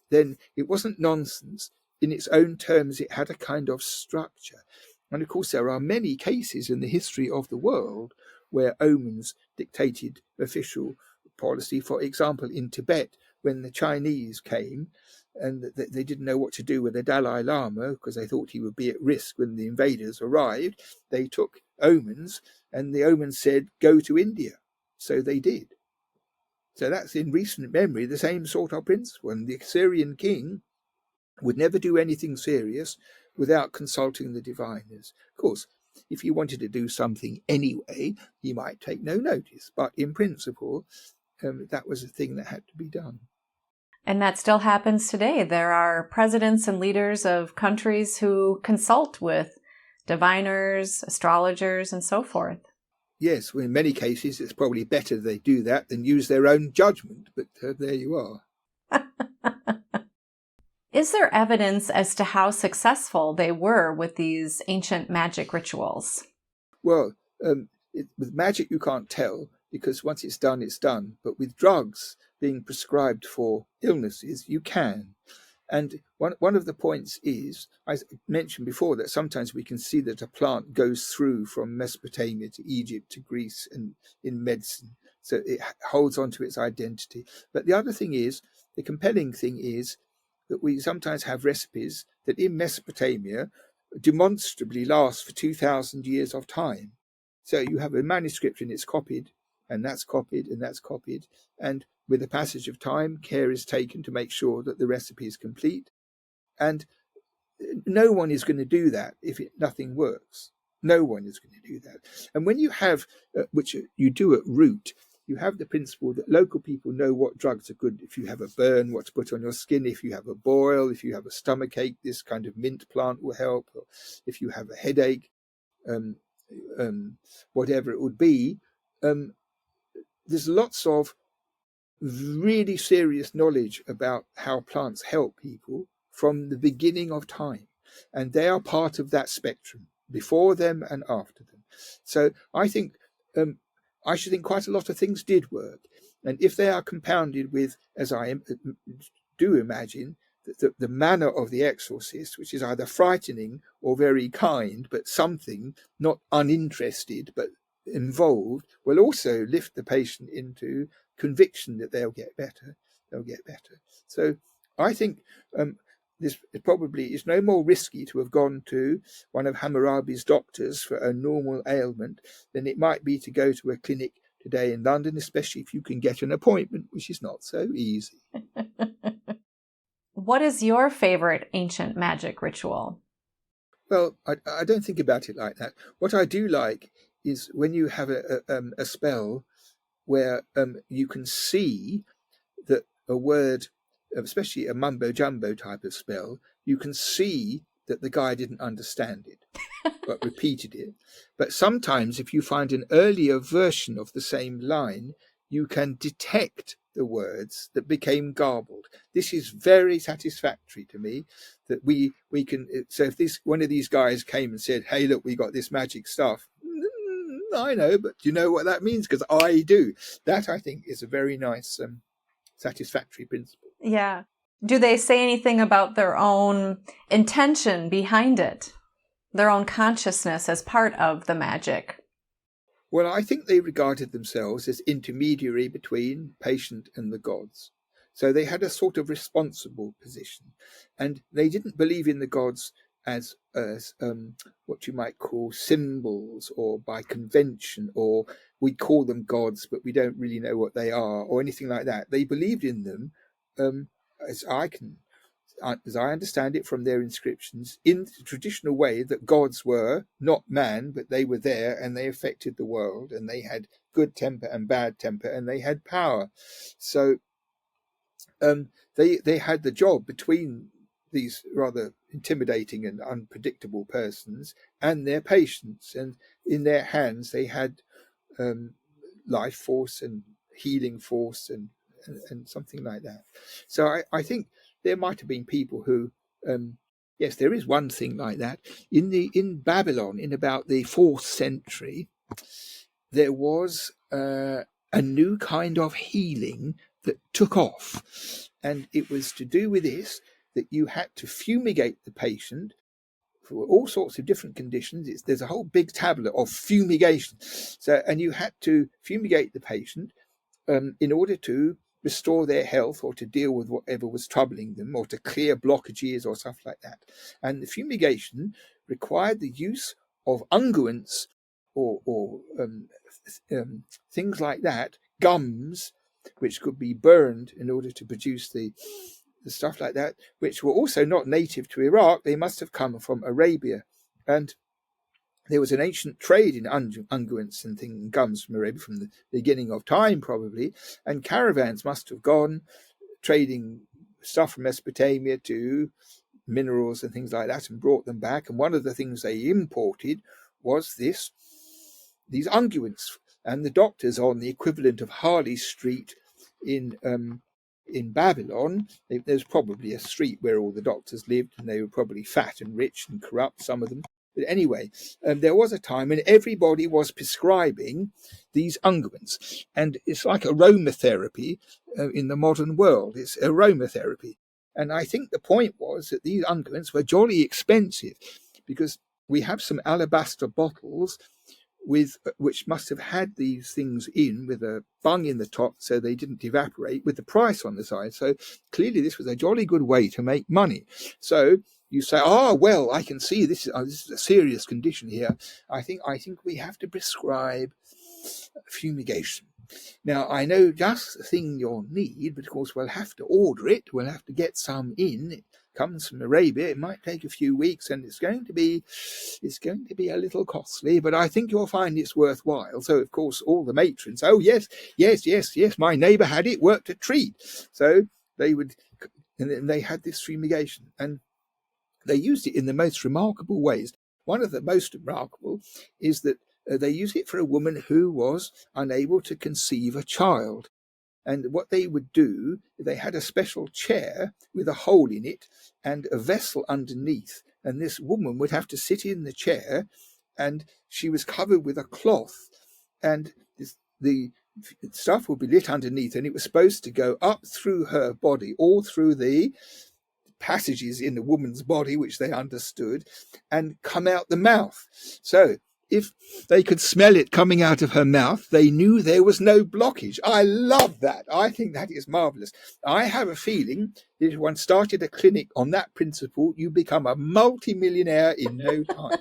then it wasn't nonsense. In its own terms, it had a kind of structure. And of course, there are many cases in the history of the world where omens dictated official policy. For example, in Tibet, when the Chinese came and they didn't know what to do with the Dalai Lama because they thought he would be at risk when the invaders arrived, they took omens, and the omens said, go to India. So they did. So that's in recent memory the same sort of principle. And the Assyrian king would never do anything serious without consulting the diviners. Of course, if he wanted to do something anyway, he might take no notice. But in principle, that was a thing that had to be done. And that still happens today. There are presidents and leaders of countries who consult with diviners, astrologers, and so forth. Yes, well, in many cases, it's probably better they do that than use their own judgment. But there you are. Is there evidence as to how successful they were with these ancient magic rituals? Well, with magic you can't tell, because once it's done, it's done. But with drugs being prescribed for illnesses, you can. And one of the points is, I mentioned before, that sometimes we can see that a plant goes through from Mesopotamia to Egypt to Greece and in medicine. So it holds on to its identity. But the other thing is, the compelling thing is, that we sometimes have recipes that in Mesopotamia demonstrably last for 2,000 years of time. So you have a manuscript and it's copied, and that's copied, and that's copied. And with the passage of time, care is taken to make sure that the recipe is complete. And no one is going to do that if nothing works. No one is going to do that. And when you have, which you do at root, you have the principle that local people know what drugs are good. If you have a burn, what to put on your skin. If you have a boil, if you have a stomachache, this kind of mint plant will help. Or if you have a headache, whatever it would be, there's lots of really serious knowledge about how plants help people from the beginning of time. And they are part of that spectrum, before them and after them. So I think I should think quite a lot of things did work. And if they are compounded with, as I do imagine, the manner of the exorcist, which is either frightening or very kind, but something, not uninterested, but involved, will also lift the patient into conviction that they'll get better. They'll get better. So I think this probably is no more risky to have gone to one of Hammurabi's doctors for a normal ailment than it might be to go to a clinic today in London, especially if you can get an appointment, which is not so easy. What is your favorite ancient magic ritual? Well, I don't think about it like that. What I do like is when you have a spell where you can see that a word, especially a mumbo-jumbo type of spell, you can see that the guy didn't understand it, but repeated it. But sometimes if you find an earlier version of the same line, you can detect the words that became garbled. This is very satisfactory to me, that we can. So if one of these guys came and said, hey, look, we got this magic stuff, I know, but do you know what that means? Because I do. That, I think, is a very nice satisfactory principle. Yeah. Do they say anything about their own intention behind it? Their own consciousness as part of the magic? Well, I think they regarded themselves as intermediary between patient and the gods. So they had a sort of responsible position. And they didn't believe in the gods as what you might call symbols, or by convention, or we call them gods, but we don't really know what they are, or anything like that. They believed in them, as I understand it from their inscriptions, in the traditional way that gods were not man, but they were there and they affected the world, and they had good temper and bad temper, and they had power. So they had the job between these rather intimidating and unpredictable persons and their patients, and in their hands they had life force and healing force and something like that. So I think there might have been people who, yes, there is one thing like that. In Babylon, in about the 4th century, there was a new kind of healing that took off, and it was to do with this, that you had to fumigate the patient for all sorts of different conditions. There's a whole big tablet of fumigation. So, and you had to fumigate the patient in order to restore their health or to deal with whatever was troubling them or to clear blockages or stuff like that. And the fumigation required the use of unguents or things like that, gums, which could be burned in order to produce the stuff like that, which were also not native to Iraq. They must have come from Arabia. And there was an ancient trade in unguents and gums from Arabia from the beginning of time, probably. And caravans must have gone trading stuff from Mesopotamia to minerals and things like that and brought them back. And one of the things they imported was these unguents. And the doctors on the equivalent of Harley Street in Babylon, there's probably a street where all the doctors lived, and they were probably fat and rich and corrupt, some of them. But anyway, there was a time when everybody was prescribing these unguents, and it's like aromatherapy in the modern world. It's aromatherapy. And I think the point was that these unguents were jolly expensive, because we have some alabaster bottles which must have had these things in with a bung in the top so they didn't evaporate, with the price on the side. So clearly this was a jolly good way to make money. So you say, well, I can see this is a serious condition here. I think we have to prescribe fumigation. Now, I know just the thing you'll need, but of course we'll have to order it. We'll have to get some in. It comes from Arabia. It might take a few weeks, and it's going to be a little costly, but I think you'll find it's worthwhile. So, of course, all the matrons, yes, my neighbour had it, worked a treat. So and then they had this fumigation, and they used it in the most remarkable ways. One of the most remarkable is that they used it for a woman who was unable to conceive a child. And what they would do, they had a special chair with a hole in it and a vessel underneath. And this woman would have to sit in the chair, and she was covered with a cloth. And the stuff would be lit underneath, and it was supposed to go up through her body, all through the passages in the woman's body, which they understood, and come out the mouth. So if they could smell it coming out of her mouth, they knew there was no blockage. I love that. I think that is marvelous. I have a feeling that if one started a clinic on that principle, you become a multimillionaire in no time.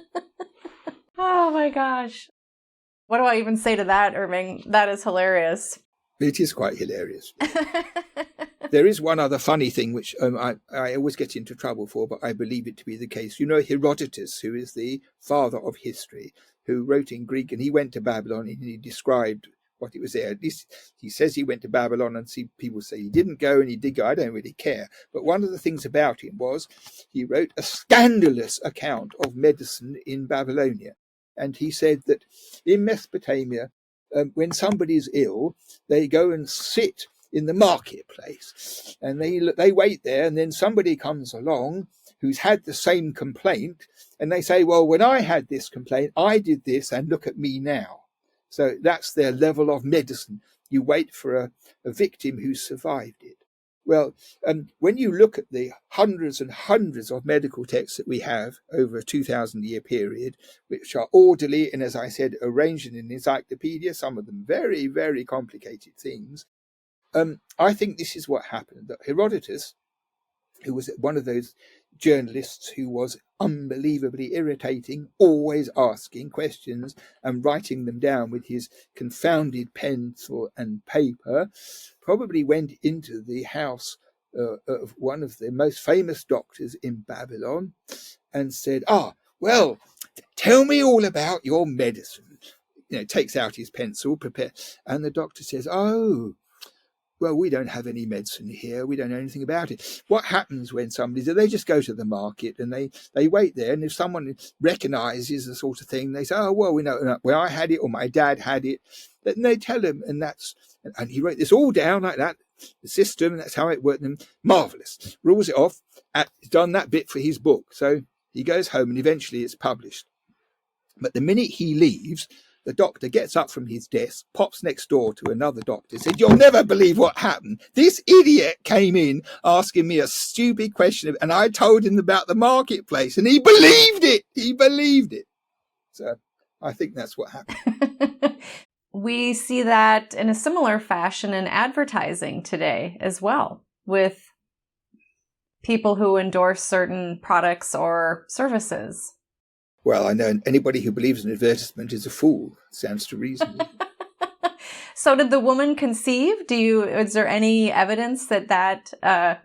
Oh my gosh. What do I even say to that, Irving? That is hilarious. It is quite hilarious. There is one other funny thing which I always get into trouble for, but I believe it to be the case. You know Herodotus, who is the father of history, who wrote in Greek, and he went to Babylon and he described what it was there. At least he says he went to Babylon, and see people say he didn't go and he did go. I don't really care. But one of the things about him was he wrote a scandalous account of medicine in Babylonia. And he said that in Mesopotamia, when somebody's ill, they go and sit in the marketplace, and they wait there, and then somebody comes along who's had the same complaint, and they say, well, when I had this complaint, I did this, and look at me now. So that's their level of medicine. You wait for a victim who survived it. Well, when you look at the hundreds and hundreds of medical texts that we have over a 2,000-year period, which are orderly and, as I said, arranged in an encyclopedia, some of them very, very complicated things, I think this is what happened, that Herodotus, who was one of those journalists who was unbelievably irritating, always asking questions and writing them down with his confounded pencil and paper, probably went into the house of one of the most famous doctors in Babylon and said, well, tell me all about your medicine. Takes out his pencil, prepare, and the doctor says, well, we don't have any medicine here. We don't know anything about it. What happens when they just go to the market and they wait there. And if someone recognizes the sort of thing, they say, well, we know, well, I had it or my dad had it. And they tell him, and he wrote this all down like that, the system, and that's how it worked. And marvelous. Rules it off. Done that bit for his book. So he goes home and eventually it's published. But the minute he leaves, The doctor gets up from his desk, pops next door to another doctor, said, "You'll never believe what happened. This idiot came in asking me a stupid question, and I told him about the marketplace, and he believed it. He believed it." So I think that's what happened. We see that in a similar fashion in advertising today as well, with people who endorse certain products or services. Well, I know anybody who believes in advertisement is a fool. Sounds too reasonable. So did the woman conceive? Is there any evidence that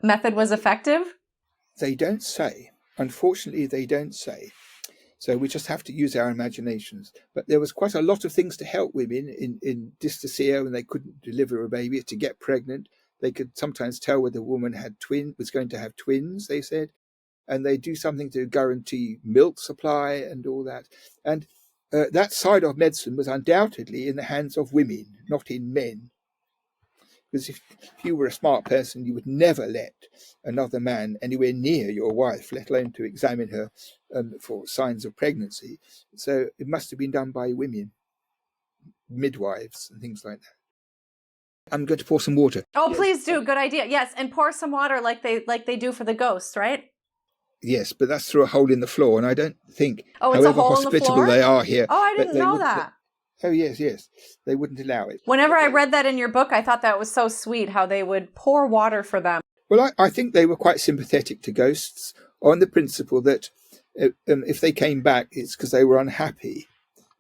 method was effective? They don't say. Unfortunately, they don't say. So we just have to use our imaginations. But there was quite a lot of things to help women in dystocia when they couldn't deliver a baby, to get pregnant. They could sometimes tell whether a woman was going to have twins, they said. And they do something to guarantee milk supply and all that. And that side of medicine was undoubtedly in the hands of women, not in men. Because if you were a smart person, you would never let another man anywhere near your wife, let alone to examine her for signs of pregnancy. So it must have been done by women, midwives and things like that. I'm going to pour some water. Oh, yes. Please do. Good idea. Yes, and pour some water like they do for the ghosts, right? Yes, but that's through a hole in the floor, and I don't think, it's however hospitable they are here. Oh, I didn't know that. Oh, yes, they wouldn't allow it. Whenever I read that in your book, I thought that was so sweet, how they would pour water for them. Well, I think they were quite sympathetic to ghosts on the principle that if they came back, it's because they were unhappy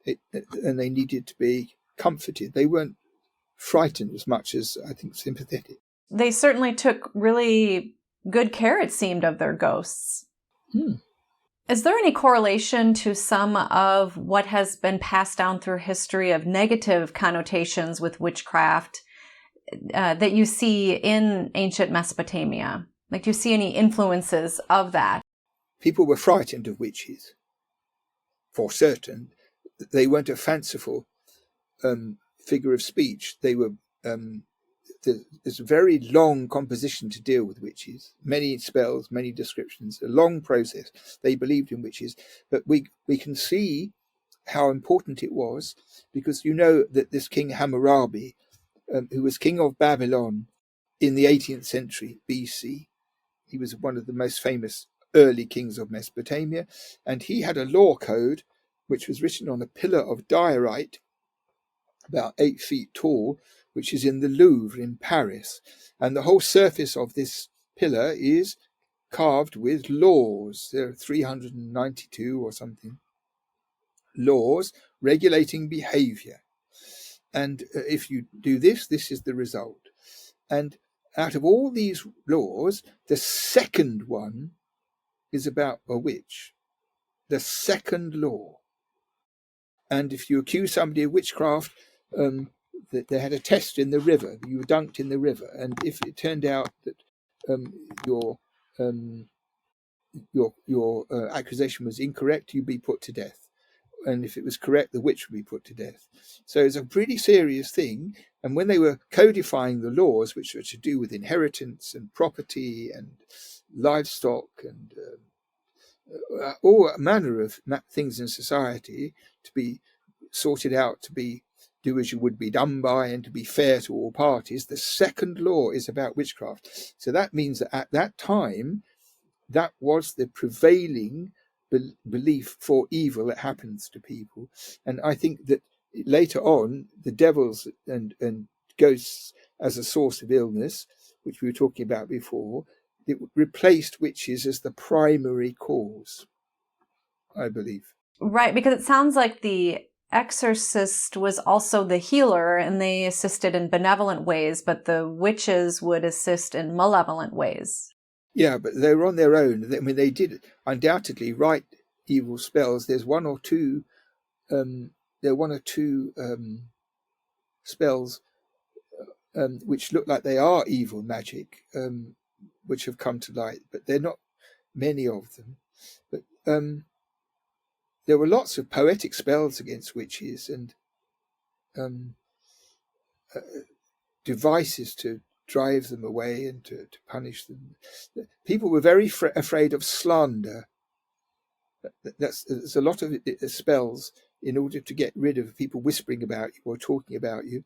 and they needed to be comforted. They weren't frightened as much as, I think, sympathetic. They certainly took really good care, it seemed, of their ghosts. Is there any correlation to some of what has been passed down through history of negative connotations with witchcraft that you see in ancient Mesopotamia? Like, do you see any influences of that? People were frightened of witches, for certain. They weren't a fanciful figure of speech. They were... there's a very long composition to deal with witches, many spells, many descriptions, a long process. They believed in witches, but we can see how important it was, because you know that this King Hammurabi, who was king of Babylon in the 18th century BC, he was one of the most famous early kings of Mesopotamia, and he had a law code which was written on a pillar of diorite about 8 feet tall, which is in the Louvre in Paris. And the whole surface of this pillar is carved with laws. There are 392 or something laws regulating behavior. And if you do this, this is the result. And out of all these laws, the second one is about a witch. The second law. And if you accuse somebody of witchcraft, they had a test in the river. You were dunked in the river, and if it turned out that your accusation was incorrect, you'd be put to death. And if it was correct, the witch would be put to death. So it's a pretty serious thing. And when they were codifying the laws, which were to do with inheritance and property and livestock and all manner of things in society to be sorted out, to be do as you would be done by, and to be fair to all parties, the second law is about witchcraft. So that means that at that time, that was the prevailing belief for evil that happens to people. And I think that later on, the devils and ghosts as a source of illness, which we were talking about before, it replaced witches as the primary cause, I believe. Right, because it sounds like the exorcist was also the healer, and they assisted in benevolent ways, but the witches would assist in malevolent ways. Yeah, but they were on their own. I mean, they did undoubtedly write evil spells. There's one or two spells which look like they are evil magic, which have come to light, but they're not many of them. But there were lots of poetic spells against witches and devices to drive them away and to punish them. People were very afraid of slander. There's a lot of spells in order to get rid of people whispering about you or talking about you,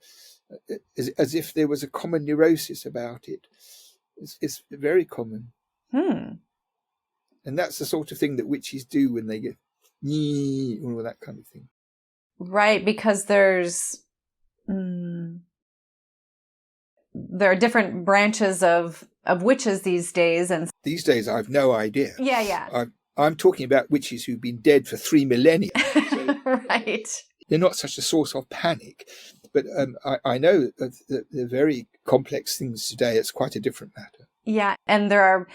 as if there was a common neurosis about it. It's very common. And that's the sort of thing that witches do when they get all that kind of thing. Right, because there are different branches of witches these days, and these days I've no idea. Yeah. I'm talking about witches who've been dead for 3 millennia. So right. They're not such a source of panic. But I know that they're very complex things today. It's quite a different matter. Yeah, and there are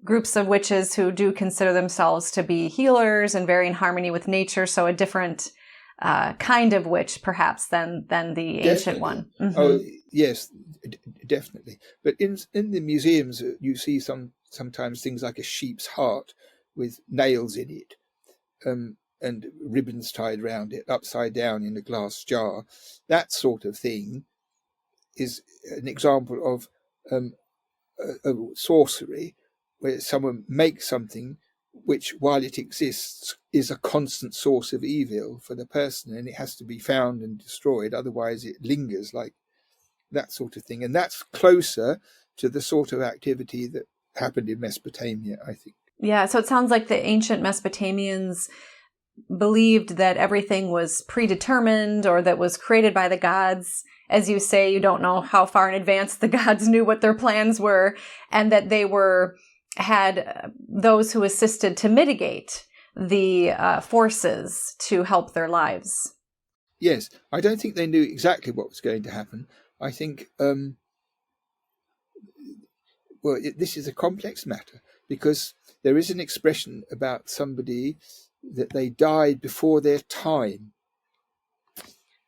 groups of witches who do consider themselves to be healers and very in harmony with nature, so a different kind of witch, perhaps, than the ancient one. Mm-hmm. Oh, yes, definitely. But in the museums, you see sometimes things like a sheep's heart with nails in it, and ribbons tied around it, upside down in a glass jar. That sort of thing is an example of sorcery, where someone makes something which, while it exists, is a constant source of evil for the person, and it has to be found and destroyed, otherwise it lingers, like that sort of thing. And that's closer to the sort of activity that happened in Mesopotamia, I think. Yeah, so it sounds like the ancient Mesopotamians believed that everything was predetermined or that was created by the gods. As you say, you don't know how far in advance the gods knew what their plans were, and that they had those who assisted to mitigate the forces to help their lives. Yes, I don't think they knew exactly what was going to happen. I think, this is a complex matter, because there is an expression about somebody that they died before their time,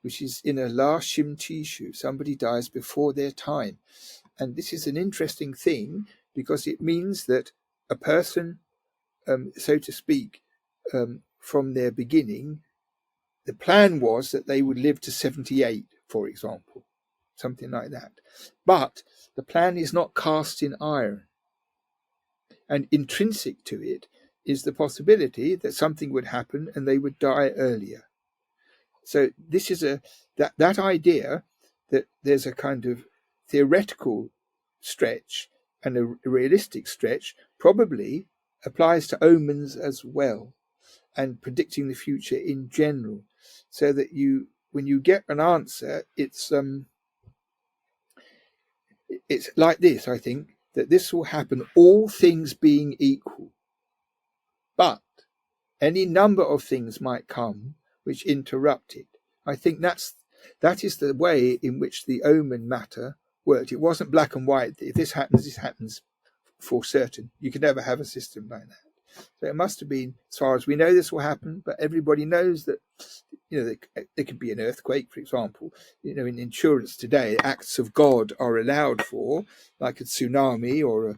which is in a La Shim Chishu. Somebody dies before their time. And this is an interesting thing, because it means that a person, so to speak, from their beginning, the plan was that they would live to 78, for example, something like that. But the plan is not cast in iron. And intrinsic to it is the possibility that something would happen and they would die earlier. So this is that idea that there's a kind of theoretical stretch and a realistic stretch probably applies to omens as well, and predicting the future in general, so that when you get an answer, it's like this. I think that this will happen, all things being equal, but any number of things might come which interrupt it. I think that is the way in which the omen matter worked. It wasn't black and white. If this happens for certain. You could never have a system like that. So it must have been, as far as we know, this will happen, but everybody knows that, there could be an earthquake, for example. In insurance today, acts of God are allowed for, like a tsunami or a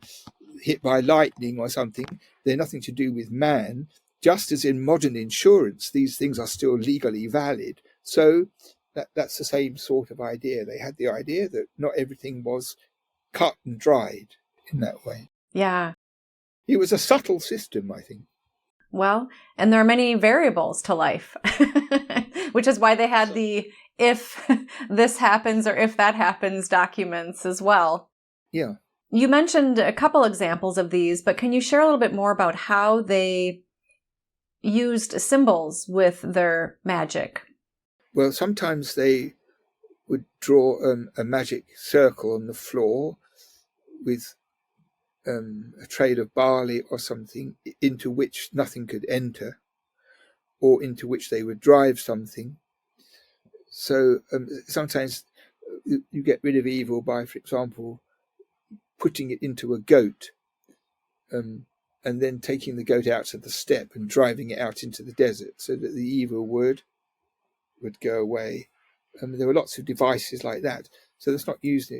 hit by lightning or something. They're nothing to do with man. Just as in modern insurance, these things are still legally valid. So that's the same sort of idea. They had the idea that not everything was cut and dried in that way. Yeah. It was a subtle system, I think. Well, and there are many variables to life, which is why they had the if this happens or if that happens documents as well. Yeah. You mentioned a couple examples of these, but can you share a little bit more about how they used symbols with their magic? Well, sometimes they would draw a magic circle on the floor with a trail of barley or something, into which nothing could enter, or into which they would drive something. So sometimes you get rid of evil by, for example, putting it into a goat, and then taking the goat out to the steppe and driving it out into the desert, so that the evil would go away. There were lots of devices like that. So that's not used.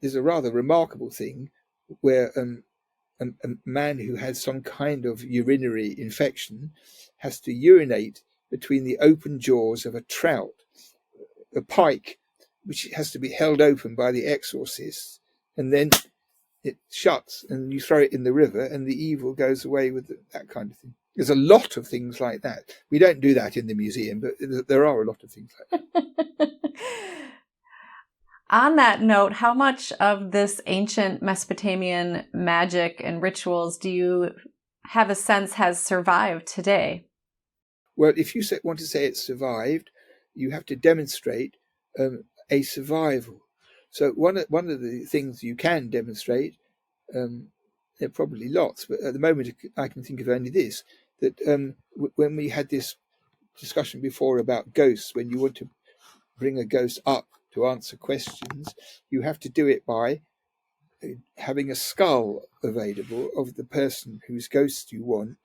There's a rather remarkable thing where a man who has some kind of urinary infection has to urinate between the open jaws of a trout, a pike, which has to be held open by the exorcist, and then it shuts and you throw it in the river and the evil goes away with that kind of thing. There's a lot of things like that. We don't do that in the museum, but there are a lot of things like that. On that note, how much of this ancient Mesopotamian magic and rituals do you have a sense has survived today? Well, if you want to say it's survived, you have to demonstrate a survival. So one of the things you can demonstrate, there are probably lots, but at the moment I can think of only this, that when we had this discussion before about ghosts, when you want to bring a ghost up to answer questions, you have to do it by having a skull available of the person whose ghost you want,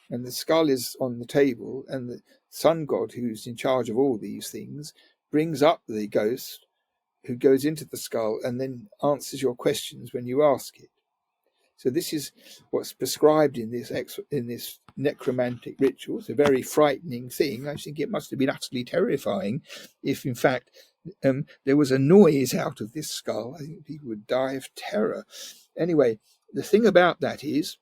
and the skull is on the table, and the sun god, who's in charge of all these things, brings up the ghost who goes into the skull and then answers your questions when you ask it. So this is what's prescribed in this necromantic ritual. It's a very frightening thing. I think it must have been utterly terrifying if, in fact, there was a noise out of this skull. I think people would die of terror. Anyway, the thing about that is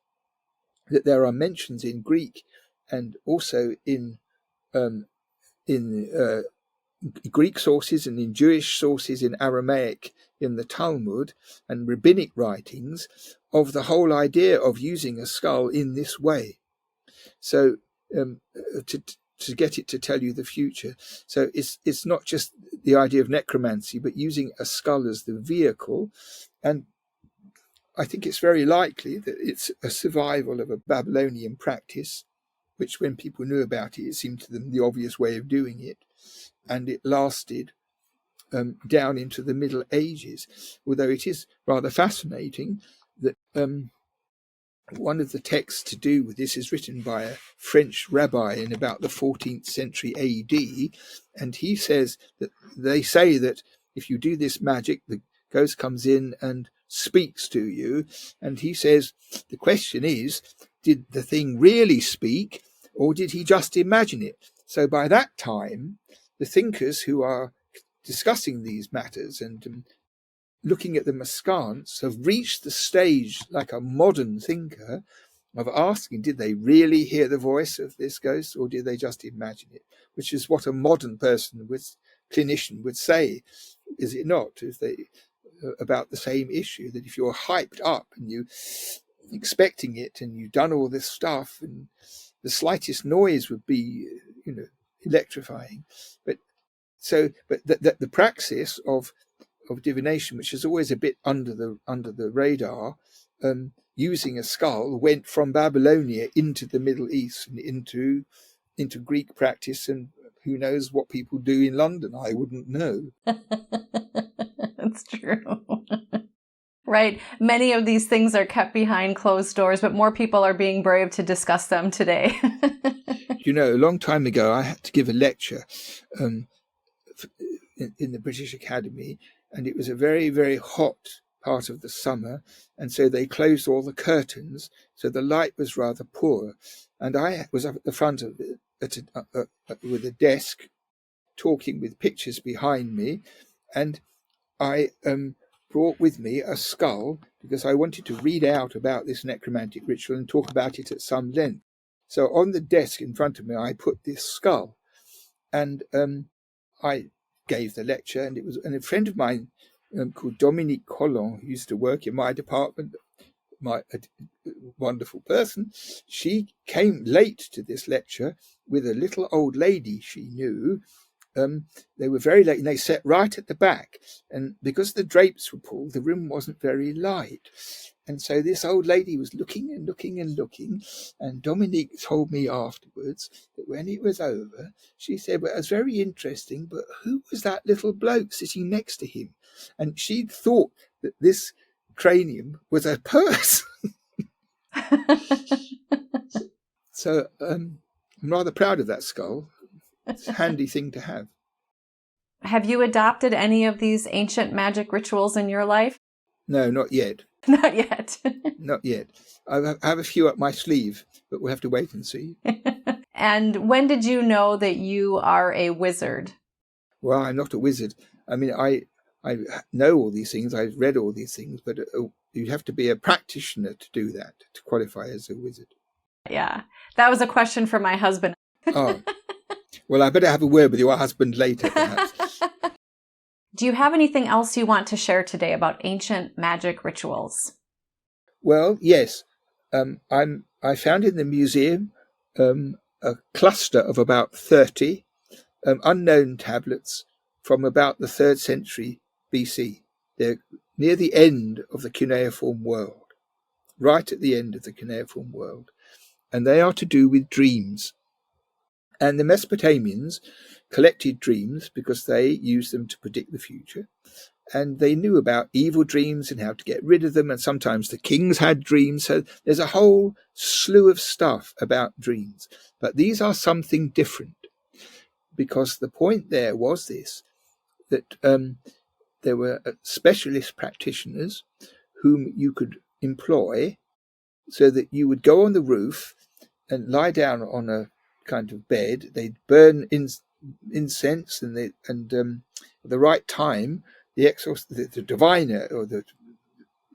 that there are mentions in Greek and also in Greek sources and in Jewish sources, in Aramaic, in the Talmud and rabbinic writings, of the whole idea of using a skull in this way. So to get it to tell you the future. So it's not just the idea of necromancy, but using a skull as the vehicle. And I think it's very likely that it's a survival of a Babylonian practice, which when people knew about it, it seemed to them the obvious way of doing it. And it lasted down into the Middle Ages, although it is rather fascinating that one of the texts to do with this is written by a French rabbi in about the 14th century AD, and he says that they say that if you do this magic, the ghost comes in and speaks to you, and he says the question is, did the thing really speak, or did he just imagine it? So by that time, the thinkers who are discussing these matters and looking at them askance have reached the stage, like a modern thinker, of asking, did they really hear the voice of this ghost, or did they just imagine it? Which is what a modern person, clinician, would say, is it not? If they about the same issue, that if you're hyped up and you expecting it and you've done all this stuff, and the slightest noise would be, electrifying. But the praxis of divination, which is always a bit under the radar, using a skull, went from Babylonia into the Middle East and into Greek practice, and who knows what people do in London. I wouldn't know. That's true. Right. Many of these things are kept behind closed doors, but more people are being brave to discuss them today. A long time ago, I had to give a lecture in the British Academy, and it was a very, very hot part of the summer, and so they closed all the curtains, so the light was rather poor. And I was up at the front of it with a desk, talking with pictures behind me, and I brought with me a skull because I wanted to read out about this necromantic ritual and talk about it at some length. So on the desk in front of me, I put this skull, and I gave the lecture, and a friend of mine called Dominique Collin, who used to work in my department, a wonderful person. She came late to this lecture with a little old lady she knew. They were very late, and they sat right at the back. And because the drapes were pulled, the room wasn't very light. And so this old lady was looking and looking and looking. And Dominique told me afterwards that when it was over, she said, well, it was very interesting, but who was that little bloke sitting next to him? And she'd thought that this cranium was a person. So I'm rather proud of that skull. It's a handy thing to have. Have you adopted any of these ancient magic rituals in your life? No, not yet. Not yet. Not yet. I have a few up my sleeve, but we'll have to wait and see. And when did you know that you are a wizard? Well, I'm not a wizard. I mean, I know all these things. I've read all these things, but you'd have to be a practitioner to do that, to qualify as a wizard. Yeah, that was a question for my husband. Oh, well, I better have a word with your husband later, perhaps. Do you have anything else you want to share today about ancient magic rituals? Well, yes. I found in the museum a cluster of about 30 unknown tablets from about the 3rd century BC. They're near the end of the cuneiform world, right at the end of the cuneiform world. And they are to do with dreams. And the Mesopotamians collected dreams because they used them to predict the future. And they knew about evil dreams and how to get rid of them. And sometimes the kings had dreams. So there's a whole slew of stuff about dreams. But these are something different, because the point there was this, that there were specialist practitioners whom you could employ, so that you would go on the roof and lie down on a kind of bed. They'd burn incense, and at the right time, the diviner or the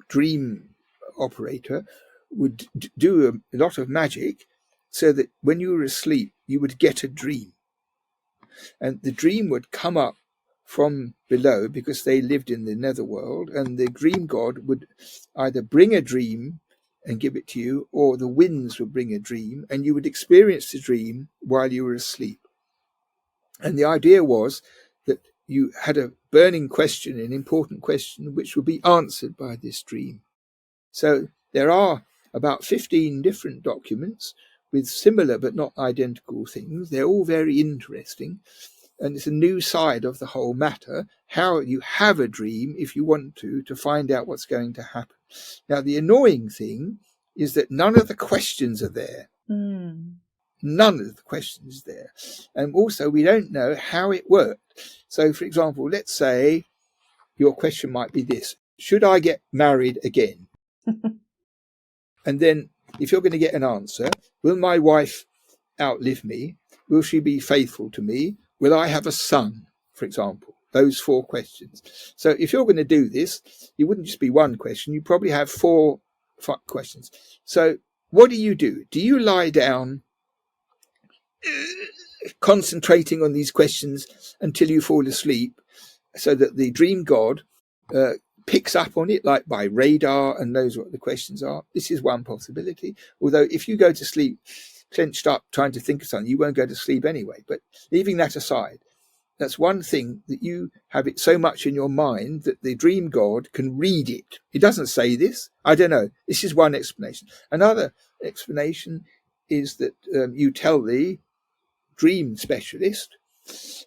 dream operator would do a lot of magic, so that when you were asleep, you would get a dream. And the dream would come up from below, because they lived in the netherworld, and the dream god would either bring a dream and give it to you, or the winds would bring a dream, and you would experience the dream while you were asleep. And the idea was that you had a burning question, an important question, which would be answered by this dream. So there are about 15 different documents with similar but not identical things. They're all very interesting. And it's a new side of the whole matter, how you have a dream if you want to find out what's going to happen. Now, the annoying thing is that none of the questions are there. None of the questions are there. And also, we don't know how it worked. So, for example, let's say your question might be this: should I get married again? And then, if you're going to get an answer, will my wife outlive me? Will she be faithful to me? Will I have a son, for example? Those 4 questions. So if you're going to do this, you wouldn't just be one question. You probably have 4 questions. So what do? Do you lie down concentrating on these questions until you fall asleep, so that the dream god picks up on it, like by radar, and knows what the questions are? This is one possibility. Although if you go to sleep clenched up trying to think of something, you won't go to sleep anyway. But leaving that aside, that's one thing, that you have it so much in your mind that the dream god can read it. It doesn't say this. I don't know. This is one explanation. Another explanation is that you tell the dream specialist,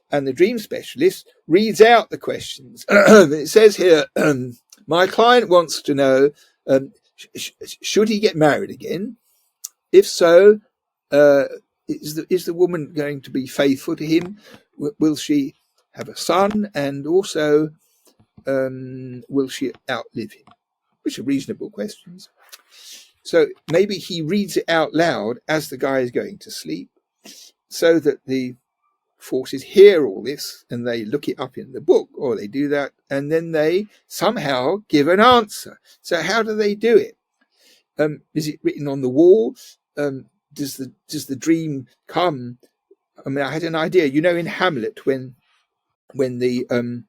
and the dream specialist reads out the questions. It says here, my client wants to know, should he get married again? If so, is the woman going to be faithful to him? Will she have a son? And also, will she outlive him? Which are reasonable questions. So maybe he reads it out loud as the guy is going to sleep, so that the forces hear all this and they look it up in the book, or they do that, and then they somehow give an answer. So how do they do it? Is it written on the wall? Does the dream come? I mean, I had an idea. You know, in Hamlet, when the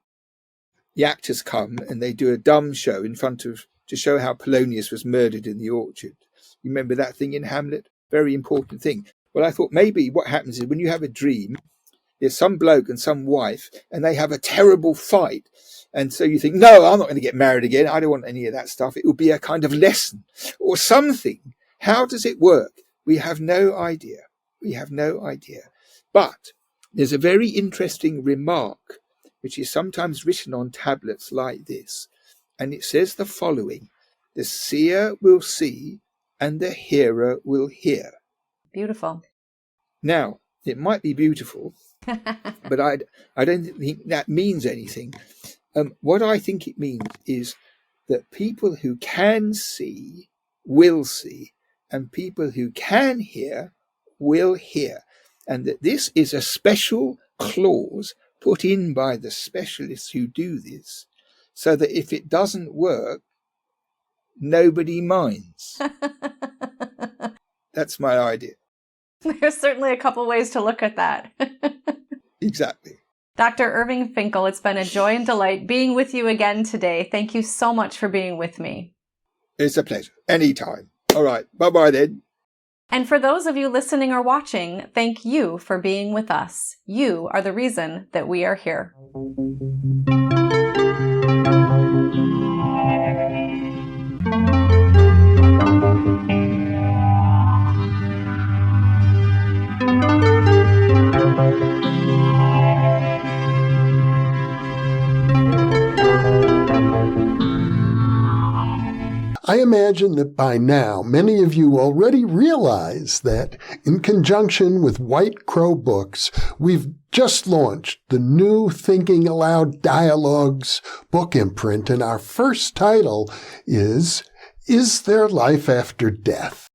actors come and they do a dumb show in front of, to show how Polonius was murdered in the orchard. You remember that thing in Hamlet? Very important thing. Well, I thought maybe what happens is when you have a dream, there's some bloke and some wife, and they have a terrible fight. And so you think, no, I'm not going to get married again. I don't want any of that stuff. It will be a kind of lesson or something. How does it work? We have no idea. We have no idea. But there's a very interesting remark, which is sometimes written on tablets like this. And it says the following: the seer will see and the hearer will hear. Beautiful. Now, it might be beautiful, but I don't think that means anything. What I think it means is that people who can see will see, and people who can hear will hear. And that this is a special clause put in by the specialists who do this, so that if it doesn't work, nobody minds. That's my idea. There's certainly a couple ways to look at that. Exactly. Dr. Irving Finkel, it's been a joy and delight being with you again today. Thank you so much for being with me. It's a pleasure. Anytime. All right. Bye-bye then. And for those of you listening or watching, thank you for being with us. You are the reason that we are here. I imagine that by now many of you already realize that, in conjunction with White Crow Books, we've just launched the new Thinking Aloud Dialogues book imprint, and our first title is There Life After Death?